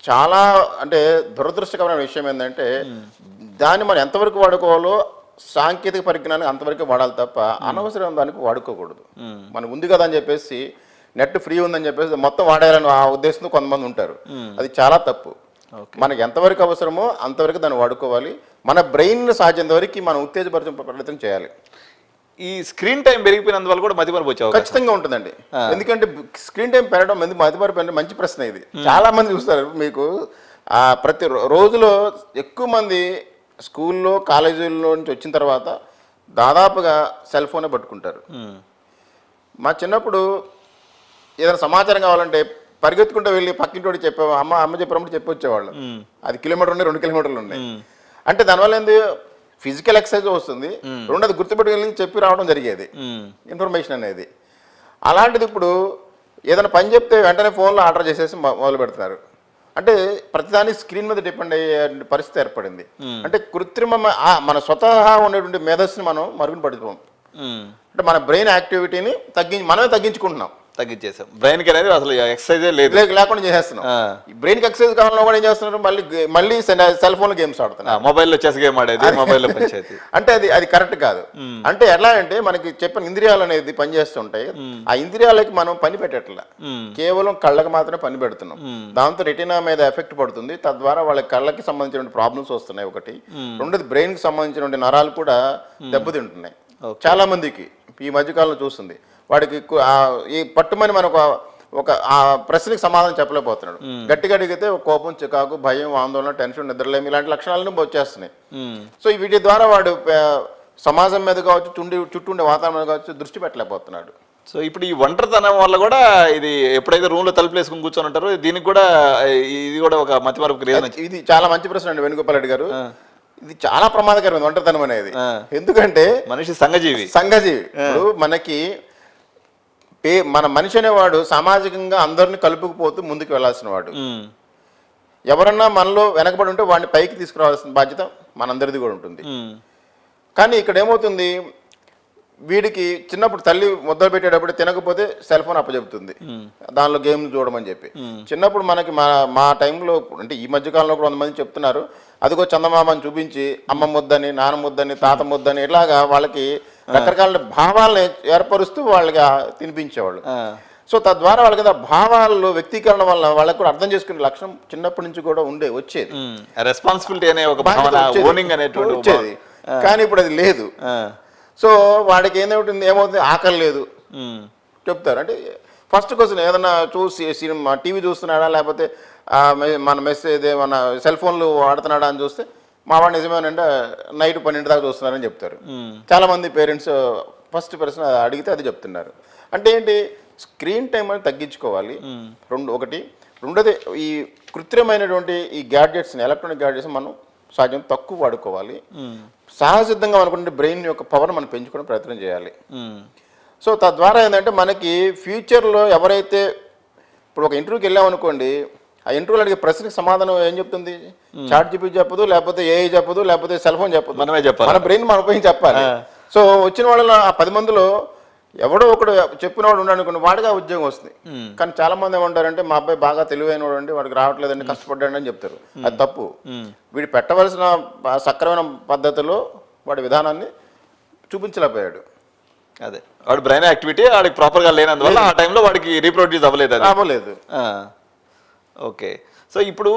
చాలా అంటే దురదృష్టకరమైన విషయం. ఏంటంటే దాన్ని మనం ఎంతవరకు వాడుకోవాలో సాంకేతిక పరిజ్ఞానం అంతవరకు వాడాలి తప్ప అనవసరం దానికి వాడుకోకూడదు. మనకు ఉంది కదా అని చెప్పేసి, నెట్ ఫ్రీ ఉందని చెప్పేసి మొత్తం వాడేయాలని ఆ ఉద్దేశంతో కొంతమంది ఉంటారు. అది చాలా తప్పు. మనకి ఎంతవరకు అవసరమో అంతవరకు దాన్ని వాడుకోవాలి. మన బ్రెయిన్ సాధ్యంత వరకు మనం ఉత్తేజపరిచే ప్రయత్నం చేయాలి. ఈ స్క్రీన్ టైం పెరిగిపోయినందువల్ల కూడా మతిమరుపు వచ్చే అవకాశం ఖచ్చితంగా ఉంటుందండి. ఎందుకంటే స్క్రీన్ టైం పెరగడం మతిమరుపు అంటే మంచి ప్రశ్న ఇది. చాలా మంది చూస్తారు మీకు ప్రతి రోజులో ఎక్కువ మంది స్కూల్లో కాలేజీల్లో నుంచి వచ్చిన తర్వాత దాదాపుగా సెల్ ఫోనే పట్టుకుంటారు. మా చిన్నప్పుడు ఏదైనా సమాచారం కావాలంటే పరిగెత్తుకుంటూ వెళ్ళి పక్కింటి చెప్పాము, అమ్మ చెప్పినప్పుడు చెప్పి వచ్చేవాళ్ళు. అది కిలోమీటర్ ఉండే 2 కిలోమీటర్లు ఉన్నాయి. అంటే దానివల్ల ఏంది, ఫిజికల్ ఎక్సర్సైజ్ వస్తుంది, రెండోది గుర్తుపెట్టి వెళ్ళి చెప్పి రావడం జరిగేది ఇన్ఫర్మేషన్ అనేది. అలాంటిది ఇప్పుడు ఏదైనా పని చెప్తే వెంటనే ఫోన్లో ఆర్డర్ చేసేసి మొదలు పెడుతున్నారు. అంటే ప్రతిదానికి స్క్రీన్ మీద డిపెండ్ అయ్యే పరిస్థితి ఏర్పడింది. అంటే కృత్రిమ మన స్వతహా ఉండేటువంటి మేధస్సుని మనం మరుగున పడుతున్నాం. అంటే మన బ్రెయిన్ యాక్టివిటీని మనమే తగ్గించుకుంటున్నాం. తగ్గించేసాం. బ్రెయిన్కి అనేది అసలు ఎక్సర్సైజే లేకుండా చేసేస్తున్నాం. బ్రెయిన్కి ఎక్సర్సైజ్ కావాలన్నా కూడా ఏం చేస్తున్నారు, మళ్ళీ సెల్ ఫోన్ గేమ్స్ ఆడుతున్నారు. మొబైల్లో చెస్ గేమ్ ఆడేది, మొబైల్లో పంచాయతీ. అంటే అది కరెక్ట్ కాదు. అంటే ఎలా అంటే మనకి చెప్పిన ఇంద్రియాలు అనేది పనిచేస్తుంటాయి. ఆ ఇంద్రియాలకి మనం పని పెట్టట్లా, కేవలం కళ్ళకి మాత్రమే పని పెడుతున్నాం. దాంతో రెటీనా మీద ఎఫెక్ట్ పడుతుంది. తద్వారా వాళ్ళ కళ్ళకి సంబంధించిన ప్రాబ్లమ్స్ వస్తున్నాయి ఒకటి. రెండోది బ్రెయిన్కి సంబంధించిన నరాలు కూడా దెబ్బతింటున్నాయి. చాలా మందికి ఈ మధ్యకాలంలో చూస్తుంది, వాడికి ఈ పట్టుమని మనకు ఒక ఆ ప్రశ్నకి సమాధానం చెప్పలేకపోతున్నాడు. గట్టిగా అడిగితే కోపం, చికాకు, భయం, ఆందోళన, టెన్షన్, నిద్రలేమి ఇలాంటి లక్షణాలను వచ్చేస్తున్నాయి. సో వీటి ద్వారా వాడు సమాజం మీద కావచ్చు, చుట్టూ ఉండే వాతావరణం మీద కావచ్చు దృష్టి పెట్టలేకపోతున్నాడు. సో ఇప్పుడు ఈ ఒంటరితనం వల్ల కూడా ఇది ఎప్పుడైతే రూమ్లో తలుపులు వేసుకుని కూర్చొని ఉంటారో దీనికి కూడా ఇది కూడా ఒక మతిమరుపు రీజన్. ఇది చాలా మంచి ప్రశ్న అండి వేణుగోపాల్ రెడ్డి గారు. ఇది చాలా ప్రమాదకరమైంది ఒంటరితనం అనేది. ఎందుకంటే మనిషి సంఘజీవి. ఇప్పుడు మనకి మన మనిషి అనేవాడు సామాజికంగా అందరిని కలుపుకుపోతూ ముందుకు వెళ్లాల్సిన వాడు. ఎవరన్నా మనలో వెనకబడి ఉంటే వాడిని పైకి తీసుకురావాల్సిన బాధ్యత మనందరిది కూడా ఉంటుంది. కానీ ఇక్కడ ఏమవుతుంది, వీడికి చిన్నప్పుడు తల్లి ముద్దలు పెట్టేటప్పుడు తినకపోతే సెల్ ఫోన్ అప్పచెప్తుంది, దానిలో గేమ్ చూడమని చెప్పి. చిన్నప్పుడు మనకి మా టైంలో, అంటే ఈ మధ్యకాలంలో కూడా కొంతమంది చెప్తున్నారు, అదిగో చందమామని చూపించి అమ్మ ముద్దని, నాన్న ముద్దని, తాత ముద్దని ఇట్లాగా వాళ్ళకి రకరకాల భావాలను ఏర్పరుస్తూ వాళ్ళకి తినిపించేవాళ్ళు. సో తద్వారా వాళ్ళకి భావాల్లో వ్యక్తీకరణ వల్ల వాళ్ళకి కూడా అర్థం చేసుకునే లక్షణం చిన్నప్పటి నుంచి కూడా వచ్చేది. రెస్పాన్సిబిలిటీ అనే ఒక వచ్చేది. కానీ ఇప్పుడు అది లేదు. సో వాడికి ఏమవుతుంది, ఆకలి లేదు చెప్తారు. అంటే ఫస్ట్ క్వశ్చన్ ఏదన్నా సినిమా టీవీ చూస్తున్నాడా, లేకపోతే మన మెసేజ్ ఏమన్నా సెల్ ఫోన్లు వాడుతున్నాడా అని చూస్తే మా వాడు నిజమేనంటే నైట్ 12 దాకా చూస్తున్నారని చెప్తారు. చాలామంది పేరెంట్స్ ఫస్ట్ ప్రశ్న అడిగితే అది చెప్తున్నారు. అంటే ఏంటి, స్క్రీన్ టైం అనేది తగ్గించుకోవాలి. రెండోది ఈ కృత్రిమైనటువంటి ఈ గ్యాడ్జెట్స్ని, ఎలక్ట్రానిక్ గ్యాడ్జెట్స్ మనం సాధ్యం తక్కువ వాడుకోవాలి. సహజసిద్ధంగా అనుకుంటే బ్రెయిన్ యొక్క పవర్ మనం పెంచుకునే ప్రయత్నం చేయాలి. సో తద్వారా ఏంటంటే మనకి ఫ్యూచర్లో ఎవరైతే ఇప్పుడు ఒక ఇంటర్వ్యూకి వెళ్ళామనుకోండి, ఆ ఇంటర్వ్యూలో అడిగే ప్రశ్నకి సమాధానం ఏం చెప్తుంది, చాట్ జీపీటీ చెప్పదు, లేకపోతే ఏఐ చెప్పదు, లేకపోతే సెల్ ఫోన్ చెప్పదు, మనమే చెప్పాలి. మన బ్రెయిన్ మనం ఉపయోగించి చెప్పాలి. సో వచ్చిన వాళ్ళ ఆ 10 మందిలో ఎవడో ఒకడు చెప్పినవాడు ఉన్నాడు అనుకోండి, వాడిగా ఉద్యోగం వస్తుంది. కానీ చాలా మంది ఏమంటారంటే మా అబ్బాయి బాగా తెలివైనవాడు అండి, వాడికి రావట్లేదండి, కష్టపడ్డాడు అని చెప్తారు. అది తప్పు. వీడు పెట్టవలసిన సక్రమైన పద్ధతిలో వాడి విధానాన్ని చూపించలేకపోయాడు. అదే వాడు బ్రెయిన్ యాక్టివిటీ వాడికి ప్రాపర్గా లేనందువల్ల ఆ టైంలో వాడికి రీప్రొడ్యూస్ అవ్వలేదు. ఓకే. సో ఇప్పుడు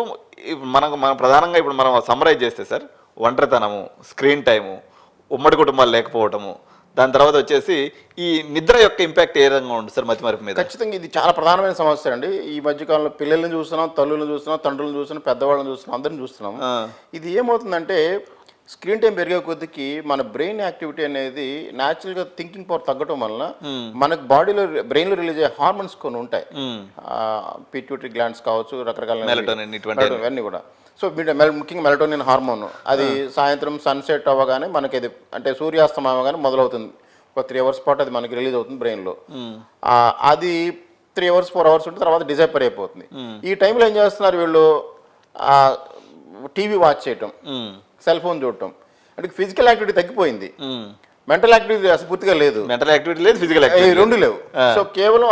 మనం ప్రధానంగా ఇప్పుడు మనం సమ్మరైజ్ చేస్తే సార్, ఒంటరితనము, స్క్రీన్ టైము, ఉమ్మడి కుటుంబాలు లేకపోవటము, దాని తర్వాత వచ్చేసి ఈ నిద్ర యొక్క ఇంపాక్ట్ ఏ విధంగా ఉంటుంది సార్ మతిమరుపు మీద? ఖచ్చితంగా ఇది చాలా ప్రధానమైన సమస్య అండి. ఈ మధ్యకాలంలో పిల్లల్ని చూస్తున్నాం, తల్లులను చూస్తున్నాం, తండ్రులను చూస్తున్నాం, పెద్దవాళ్ళని చూస్తున్నాం, అందరిని చూస్తున్నాం. ఇది ఏమవుతుందంటే స్క్రీన్ టైం పెరిగే కొద్దికి మన బ్రెయిన్ యాక్టివిటీ అనేది న్యాచురల్గా థింకింగ్ పవర్ తగ్గటం వలన మనకు బాడీలో బ్రెయిన్లో రిలీజ్ అయ్యే హార్మోన్స్ కొన్ని ఉంటాయి. పిట్యూటరీ గ్లాండ్స్ కావచ్చు, రకరకాల ఇవన్నీ కూడా. సో ముఖ్యంగా మెలటోనిన్ హార్మోన్ అది సాయంత్రం సన్సెట్ అవ్వగానే మనకి ఇది అంటే సూర్యాస్తమయం అవ్వగానే మొదలవుతుంది ఒక 3 అవర్స్ పాటు అది మనకి రిలీజ్ అవుతుంది బ్రెయిన్లో. అది 3 అవర్స్ 4 అవర్స్ ఉంటే తర్వాత డిజైపర్ అయిపోతుంది. ఈ టైంలో ఏం చేస్తున్నారు వీళ్ళు, టీవీ వాచ్ చేయటం, సెల్ ఫోన్ చూడటం, అంటే ఫిజికల్ యాక్టివిటీ తగ్గిపోయింది, మెంటల్ యాక్టివిటీ అసలు పూర్తిగా లేదు, మెంటల్ యాక్టివిటీ లేదు, ఫిజికల్ యాక్టివిటీ రెండు లేవు. సో కేవలం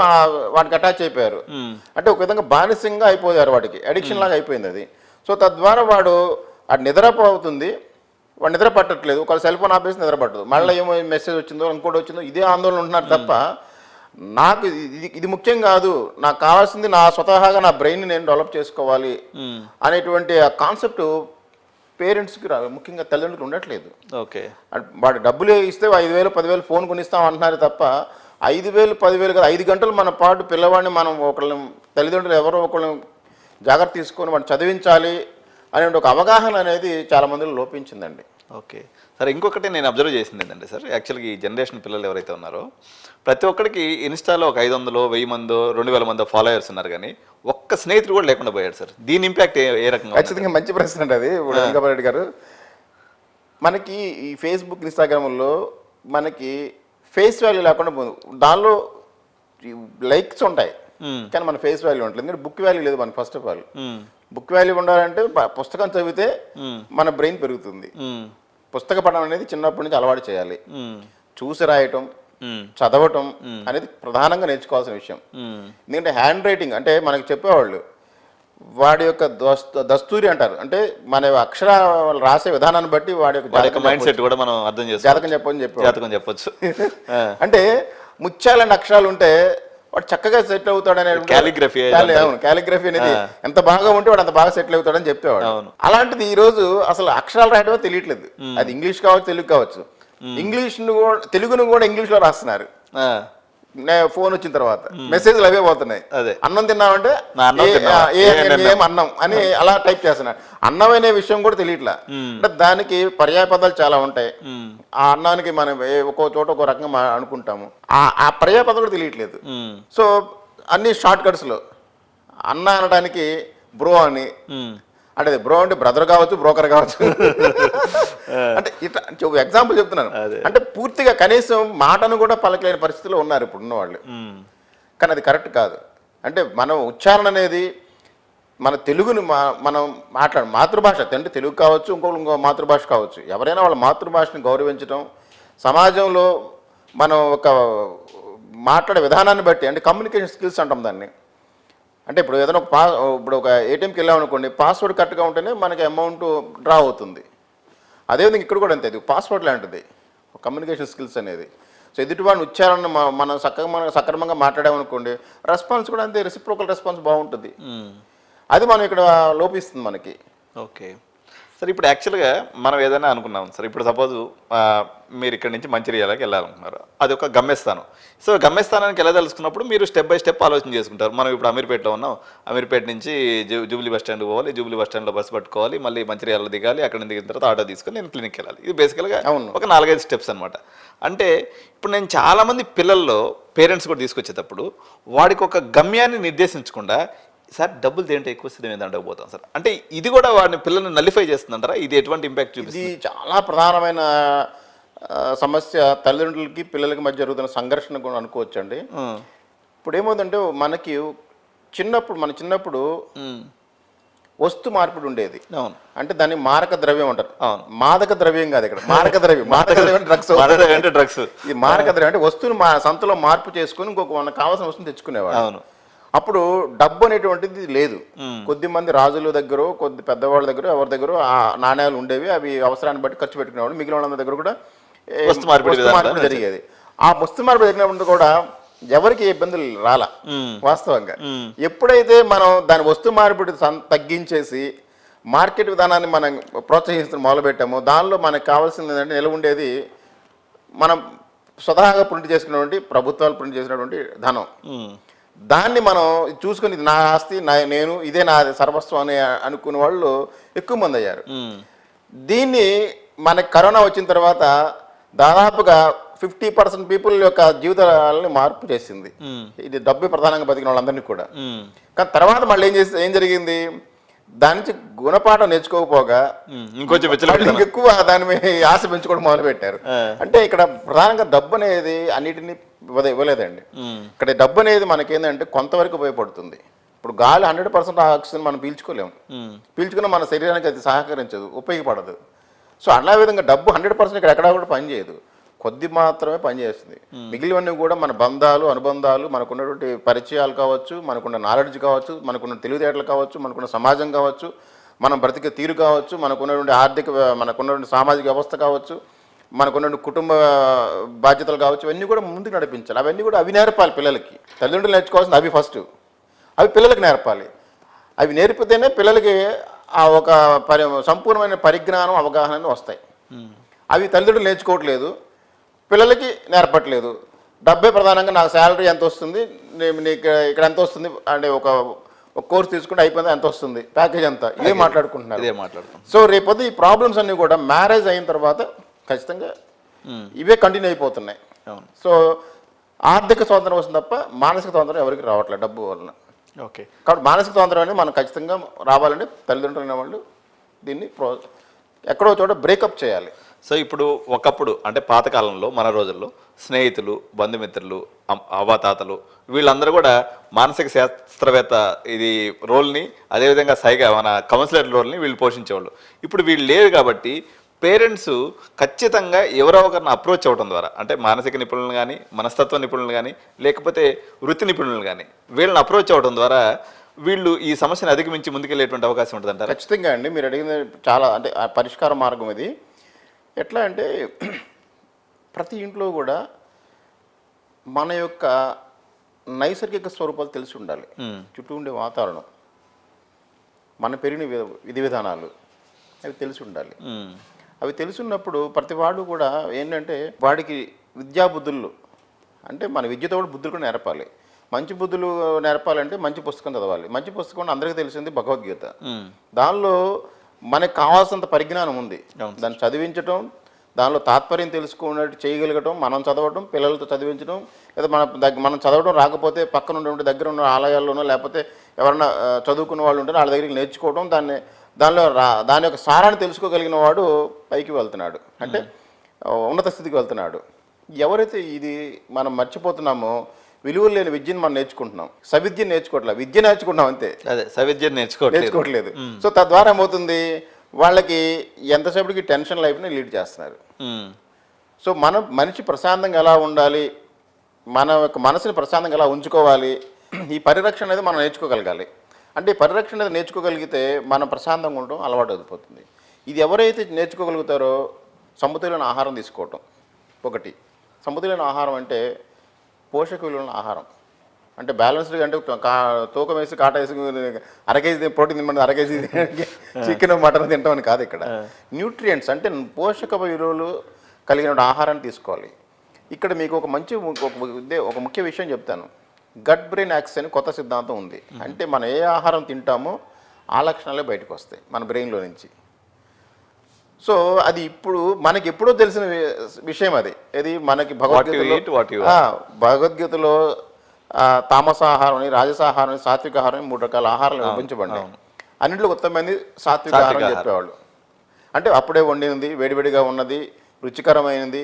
వాటికి అటాచ్ అయిపోయారు, అంటే ఒక విధంగా బానిసంగా అయిపోయారు, వాటికి అడిక్షన్ లాగా అయిపోయింది అది. సో తద్వారా వాడు నిద్రపోతుంది, వాడు నిద్ర పట్టట్లేదు, ఒకవేళ సెల్ ఫోన్ ఆపేసి నిద్ర పట్టదు, మళ్ళీ ఏమో మెసేజ్ వచ్చిందో ఇంకోటి వచ్చిందో ఇదే ఆందోళన ఉంటున్నారు తప్ప నాకు ఇది ముఖ్యం కాదు, నాకు కావాల్సింది నా స్వతహాగా నా బ్రెయిన్ నేను డెవలప్ చేసుకోవాలి అనేటువంటి ఆ కాన్సెప్ట్ పేరెంట్స్కి ముఖ్యంగా తల్లిదండ్రులకు ఉండట్లేదు. ఓకే, వాడు డబ్బులు ఇస్తే 5,000 10,000 ఫోన్ కొనిస్తాం అంటున్నారు తప్ప 5,000 10,000 కదా 5 గంటలు మన పాటు పిల్లవాడిని మనం ఒకళ్ళని తల్లిదండ్రులు ఎవరో ఒకళ్ళని జాగ్రత్త తీసుకొని వాడిని చదివించాలి అనే ఒక అవగాహన అనేది చాలా మందిలో లోపించిందండి. ఓకే సార్, ఇంకొకటి నేను అబ్జర్వ్ చేసింది ఏంటంటే సార్, యాక్చువల్గా ఈ జనరేషన్ పిల్లలు ఎవరైతే ఉన్నారో ప్రతి ఒక్కరికి ఇన్స్టాలో ఒక 500 1000 మందో 2000 మందో ఫాలోయర్స్ ఉన్నారు, కానీ ఒక్క స్నేహితుడు కూడా లేకుండా పోయాడు సార్. దీని ఇంపాక్ట్ ఏ రకంగా? ఖచ్చితంగా మంచి ప్రశ్న అండి అది వెంకటరెడ్డి గారు. మనకి ఈ ఫేస్బుక్ ఇన్స్టాగ్రామ్లో మనకి ఫేస్ వాల్యూ లేకుండా దానిలో లైక్స్ ఉంటాయి కానీ మన ఫేస్ వాల్యూ ఉంటుంది, ఎందుకంటే బుక్ వాల్యూ లేదు మనకి. First of all book value ఉండాలంటే పుస్తకం చదివితే మన బ్రెయిన్ పెరుగుతుంది. పుస్తక పఠనం అనేది చిన్నప్పటి నుంచి అలవాటు చేయాలి, చూసి రాయటం చదవటం అనేది ప్రధానంగా నేర్చుకోవాల్సిన విషయం. ఎందుకంటే హ్యాండ్ రైటింగ్ అంటే మనకి చెప్పేవాళ్ళు వాడి యొక్క దస్తూరి అంటారు, అంటే మన అక్షరాలు రాసే విధానాన్ని బట్టి వాడి యొక్క మైండ్ సెట్ కూడా మనం అర్థం చేసుకోవాలి, జాతకం చెప్పొచ్చు. అంటే ముత్యాలని అక్షరాలు ఉంటే వాడు చక్కగా సెటిల్ అవుతాడనే కాలిగ్రఫీ అనేది ఎంత బాగా ఉంటే వాడు అంత బాగా సెటిల్ అవుతాడని చెప్పేవాడు. అలాంటిది ఈ రోజు అసలు అక్షరాలు రాయడమే తెలియట్లేదు. అది ఇంగ్లీష్ కావచ్చు, తెలుగు కావచ్చు. ఇంగ్లీష్ను కూడా తెలుగును కూడా ఇంగ్లీష్లో రాస్తున్నారు. ఫోన్ వచ్చిన తర్వాత మెసేజ్లు అవే పోతున్నాయి. అన్నం తిన్నామంటే ఏం అన్నం అని అలా టైప్ చేస్తున్నారు. అన్నం అనే విషయం కూడా తెలియట్లా. అంటే దానికి పర్యాయపదాలు చాలా ఉంటాయి. ఆ అన్నానికి మనం ఒక్కో చోట ఒక్కో రకంగా అనుకుంటాము. ఆ పర్యాయపదం కూడా తెలియట్లేదు. సో అన్ని షార్ట్ కట్స్ లో అన్న అనడానికి బ్రో అని, అంటే బ్రో అంటే బ్రదర్ కావచ్చు, బ్రోకర్ కావచ్చు. అంటే ఇట్లా ఎగ్జాంపుల్ చెప్తున్నాను. అంటే పూర్తిగా కనీసం మాటను కూడా పలకలేని పరిస్థితిలో ఉన్నారు ఇప్పుడు ఉన్న వాళ్ళు. కానీ అది కరెక్ట్ కాదు. అంటే మనం ఉచ్చారణ అనేది మన తెలుగుని మనం మాతృభాష అంటే తెలుగు కావచ్చు, ఇంకో మాతృభాష కావచ్చు, ఎవరైనా వాళ్ళ మాతృభాషని గౌరవించడం, సమాజంలో మనం ఒక మాట్లాడే విధానాన్ని బట్టి, అంటే కమ్యూనికేషన్ స్కిల్స్ అంటాం దాన్ని. అంటే ఇప్పుడు ఏదైనా ఇప్పుడు ఒక ఏటీఎంకి వెళ్ళామనుకోండి, పాస్వర్డ్ కరెక్ట్గా ఉంటేనే మనకి అమౌంట్ డ్రా అవుతుంది. అదేవిధంగా ఇక్కడ కూడా అంతే, పాస్వర్డ్ లాంటిది కమ్యూనికేషన్ స్కిల్స్ అనేది. సో ఎదుటివాడిని ఉచ్చారణ మనం సక్రమంగా మాట్లాడామనుకోండి, రెస్పాన్స్ కూడా అంతే, రెసిప్రోకల్ రెస్పాన్స్ బాగుంటుంది. అది మనం ఇక్కడ లోపిస్తుంది మనకి. ఓకే సార్, ఇప్పుడు యాక్చువల్గా మనం ఏదైనా అనుకున్నాం సార్, ఇప్పుడు సపోజ్ మీరు ఇక్కడ నుంచి మంచిర్యాలకి వెళ్ళాలనుకున్నారు, అది ఒక గమ్యస్థానం. సో గమ్యస్థానానికి వెళ్ళదలుచుకున్నప్పుడు మీరు స్టెప్ బై స్టెప్ ఆలోచన చేసుకుంటారు. మనం ఇప్పుడు అమీర్పేటలో ఉన్నాం, అమీర్పేట నుంచి జూబ్లీ బస్ స్టాండ్కి పోవాలి, జూబ్లీ బస్ స్టాండ్లో బస్సు పట్టుకోవాలి, మళ్ళీ మంచిర్యాలలో దిగాలి, అక్కడ నుంచి దిగిన తర్వాత ఆటో తీసుకొని నేను క్లినిక్కి వెళ్ళాలి. ఇది బేసికల్గా ఒక 4-5 స్టెప్స్ అనమాట. అంటే ఇప్పుడు నేను చాలామంది పిల్లల్లో పేరెంట్స్ కూడా తీసుకొచ్చేటప్పుడు వాడికి ఒక గమ్యాన్ని నిర్దేశించకుండా, సార్ డబ్బులు దేంటే ఎక్కువ స్థితి మీద అంటకపోతాం సార్, అంటే ఇది కూడా వాడిని పిల్లల్ని నలిఫై చేస్తుందంటారా? ఇది ఎటువంటి ఇంపాక్ట్ చూపిస్తుంది? ఇది చాలా ప్రధానమైన సమస్య, తల్లిదండ్రులకి పిల్లలకి మధ్య జరుగుతున్న సంఘర్షణ కూడా అనుకోవచ్చండి. ఇప్పుడు ఏమవుతుందంటే మనకి మన చిన్నప్పుడు వస్తు మార్పిడి ఉండేది. అంటే దాన్ని మారక ద్రవ్యం అంటారు. మాదక ద్రవ్యం కాదు ఇక్కడ, మారక ద్రవ్యం. మాదక ద్రవ్యం డ్రగ్స్. ఈ మారక ద్రవ్యం అంటే వస్తువుని సంతలో మార్పు చేసుకుని ఇంకొక మనకు కావాల్సిన వస్తువుని తెచ్చుకునేవాడు. అప్పుడు డబ్బు అనేటువంటిది లేదు. కొద్ది మంది రాజుల దగ్గర, కొద్ది పెద్దవాళ్ళ దగ్గర, ఎవరి దగ్గర ఆ నాణ్యాలు ఉండేవి. అవి అవసరాన్ని బట్టి ఖర్చు పెట్టుకునేవాడు. మిగిలిన వాళ్ళ దగ్గర కూడా వస్తు మార్పిడి జరిగేది. ఆ వస్తు మార్పిడి జరిగినప్పుడు కూడా ఎవరికి ఇబ్బందులు రాలా వాస్తవంగా. ఎప్పుడైతే మనం దాని వస్తు మార్పిడి తగ్గించేసి మార్కెట్ విధానాన్ని మనం ప్రోత్సహిస్తూ మొదలుపెట్టామో, దానిలో మనకు కావాల్సింది ఏంటంటే నిల్వ ఉండేది మనం స్వతహాగా ప్రింట్ చేసుకున్నటువంటి, ప్రభుత్వాలు ప్రింట్ చేసినటువంటి ధనం. దాన్ని మనం చూసుకుని ఇది నా ఆస్తి, నేను ఇదే నా సర్వస్వం అని అనుకునే వాళ్ళు ఎక్కువ మంది అయ్యారు. దీన్ని మనకి కరోనా వచ్చిన తర్వాత దాదాపుగా 50% పీపుల్ యొక్క జీవితాలని మార్పు చేసింది. ఇది డబ్బు ప్రధానంగా బతికిన వాళ్ళందరినీ కూడా. కానీ తర్వాత మళ్ళీ ఏం జరిగింది, దాని నుంచి గుణపాఠం నేర్చుకోకపోగా ఇంకొంచెం మళ్ళీ ఎక్కువ దాని మీద ఆశ పెంచుకోవడం మొదలు పెట్టారు. అంటే ఇక్కడ ప్రధానంగా డబ్బు అనేది అన్నిటినీ ఇవ్వలేదండి. ఇక్కడ డబ్బు అనేది మనకేంటంటే కొంతవరకు ఉపయోగపడుతుంది. ఇప్పుడు గాలి 100% ఆక్సిజన్ మనం పీల్చుకోలేము, పీల్చుకున్న మన శరీరానికి అది సహకరించదు, ఉపయోగపడదు. సో అలా విధంగా డబ్బు 100% ఇక్కడ ఎక్కడా కూడా పనిచేయదు, కొద్ది మాత్రమే పనిచేస్తుంది. మిగిలినవన్నీ కూడా మన బంధాలు, అనుబంధాలు, మనకున్నటువంటి పరిచయాలు కావచ్చు, మనకున్న నాలెడ్జ్ కావచ్చు, మనకున్న తెలివితేటలు కావచ్చు, మనకున్న సమాజం కావచ్చు, మనం బ్రతికే తీరు కావచ్చు, మనకున్నటువంటి మనకున్నటువంటి సామాజిక వ్యవస్థ కావచ్చు, మనకున్నటువంటి కుటుంబ బాధ్యతలు కావచ్చు, ఇవన్నీ కూడా ముందుకు నడిపించాలి. అవన్నీ కూడా అవి నేర్పాలి పిల్లలకి. తల్లిదండ్రులు నేర్చుకోవాల్సింది అవి ఫస్ట్, అవి పిల్లలకి నేర్పాలి. అవి నేర్పితేనే పిల్లలకి ఆ ఒక సంపూర్ణమైన పరిజ్ఞానం, అవగాహన వస్తాయి. అవి తల్లిదండ్రులు నేర్చుకోవట్లేదు, పిల్లలకి నేర్పట్లేదు. డబ్బే ప్రధానంగా నాకు శాలరీ ఎంత వస్తుంది, నీకు ఇక్కడ ఎంత వస్తుంది అంటే ఒక కోర్స్ తీసుకుంటే అయిపోయింది, ఎంత వస్తుంది ప్యాకేజ్ అంతా, ఇదే మాట్లాడుకుంటున్నారు. సో రేపొద్దు ఈ ప్రాబ్లమ్స్ అన్నీ కూడా మ్యారేజ్ అయిన తర్వాత ఖచ్చితంగా ఇవే కంటిన్యూ అయిపోతున్నాయి. సో ఆర్థిక స్వాతంత్రం వస్తుంది తప్ప మానసిక స్వాతంత్రం ఎవరికి రావట్లేదు డబ్బు వలన. ఓకే, కాబట్టి మానసిక స్వాతంత్రం అనేది మనం ఖచ్చితంగా రావాలంటే తల్లిదండ్రులు అనేవాళ్ళు దీన్ని ఎక్కడో చోట బ్రేకప్ చేయాలి. సో ఇప్పుడు ఒకప్పుడు అంటే పాతకాలంలో మన రోజుల్లో స్నేహితులు, బంధుమిత్రులు, అవ్వాతాతలు వీళ్ళందరూ కూడా మానసిక శాస్త్రవేత్త ఇది రోల్ని, అదేవిధంగా మన కౌన్సిలర్ రోల్ని వీళ్ళు పోషించేవాళ్ళు. ఇప్పుడు వీళ్ళు లేరు కాబట్టి పేరెంట్స్ ఖచ్చితంగా ఎవరో ఒకరిని అప్రోచ్ అవ్వడం ద్వారా, అంటే మానసిక నిపుణులు కానీ, మనస్తత్వ నిపుణులు కానీ, లేకపోతే వృత్తి నిపుణులు కానీ వీళ్ళని అప్రోచ్ అవ్వడం ద్వారా వీళ్ళు ఈ సమస్యను అధిగమించి ముందుకెళ్ళేటువంటి అవకాశం ఉంటుంది అంటారు. ఖచ్చితంగా అండి, మీరు అడిగిన చాలా అంటే ఆ పరిష్కార మార్గం ఇది. ఎట్లా అంటే ప్రతి ఇంట్లో కూడా మన యొక్క నైసర్గిక స్వరూపాలు తెలిసి ఉండాలి. చుట్టూ ఉండే వాతావరణం, మన పెరిగిన విధి విధానాలు అవి తెలిసి ఉండాలి. అవి తెలుసున్నప్పుడు ప్రతి వాడు కూడా ఏంటంటే వాడికి విద్యాబుద్ధులు, అంటే మన విద్యతో కూడా బుద్ధులు కూడా నేర్పాలి. మంచి బుద్ధులు నేర్పాలంటే మంచి పుస్తకం చదవాలి. మంచి పుస్తకం అందరికీ తెలిసింది భగవద్గీత. దానిలో మనకు కావాల్సినంత పరిజ్ఞానం ఉంది. దాన్ని చదివించడం, దానిలో తాత్పర్యం తెలుసుకున్నట్టు చేయగలగటం, మనం చదవటం, పిల్లలతో చదివించడం, లేదా మనం చదవడం రాకపోతే పక్కన ఉండే దగ్గర ఉన్న ఆలయాల్లోనో లేకపోతే ఎవరన్నా చదువుకున్న వాళ్ళు ఉంటే వాళ్ళ దగ్గరికి నేర్చుకోవడం, దాని యొక్క సారాన్ని తెలుసుకోగలిగిన వాడు పైకి వెళ్తున్నాడు, అంటే ఉన్నత స్థితికి వెళ్తున్నాడు. ఎవరైతే ఇది మనం మర్చిపోతున్నామో, విలువలు లేని విద్యను మనం నేర్చుకుంటున్నాం, సవిద్యను నేర్చుకోవట్లేదు, విద్య నేర్చుకుంటున్నాం అంతే, అదే సవిద్య నేర్చుకోవట్లేదు. సో తద్వారా ఏమవుతుంది, వాళ్ళకి ఎంతసేపటికి టెన్షన్ లైఫ్ని లీడ్ చేస్తున్నారు. సో మనిషి ప్రశాంతంగా ఎలా ఉండాలి, మన యొక్క మనసుని ప్రశాంతంగా ఎలా ఉంచుకోవాలి, ఈ పరిరక్షణ అనేది మనం నేర్చుకోగలగాలి. అంటే ఈ పరిరక్షణ అనేది నేర్చుకోగలిగితే మనం ప్రశాంతంగా ఉండడం అలవాటు అయిపోతుంది. ఇది ఎవరైతే నేర్చుకోగలుగుతారో సమతుల్యమైన ఆహారం తీసుకోవటం ఒకటి. సమతుల్యమైన ఆహారం అంటే పోషక విలువల ఆహారం, అంటే బ్యాలెన్స్డ్గా, అంటే తూకం వేసి కాట వేసి అరకేజీ ప్రోటీన్ తినమని అరకేజీ చికెన్ మటన్ తింటామని కాదు. ఇక్కడ న్యూట్రియంట్స్ అంటే పోషక విలువలు కలిగిన ఆహారాన్ని తీసుకోవాలి. ఇక్కడ మీకు ఒక ముఖ్య విషయం చెప్తాను. గట్ బ్రెయిన్ యాక్సిస్ అని కొత్త సిద్ధాంతం ఉంది. అంటే మనం ఏ ఆహారం తింటామో ఆ లక్షణాలే బయటకు వస్తాయి మన బ్రెయిన్లో నుంచి. సో అది ఇప్పుడు మనకి ఎప్పుడో తెలిసిన విషయం అది. ఇది మనకి భగవద్గీతలో తామసాహారం అని, రాజసాహారం అని, సాత్విక ఆహారం అని 3 రకాల ఆహారాలు విభజించబడ్డాయి. అన్నింటిలో ఉత్తమమైనది సాత్విక ఆహారం చెప్పేవాళ్ళు. అంటే అప్పుడే వండినది, వేడివేడిగా ఉన్నది, రుచికరమైనది,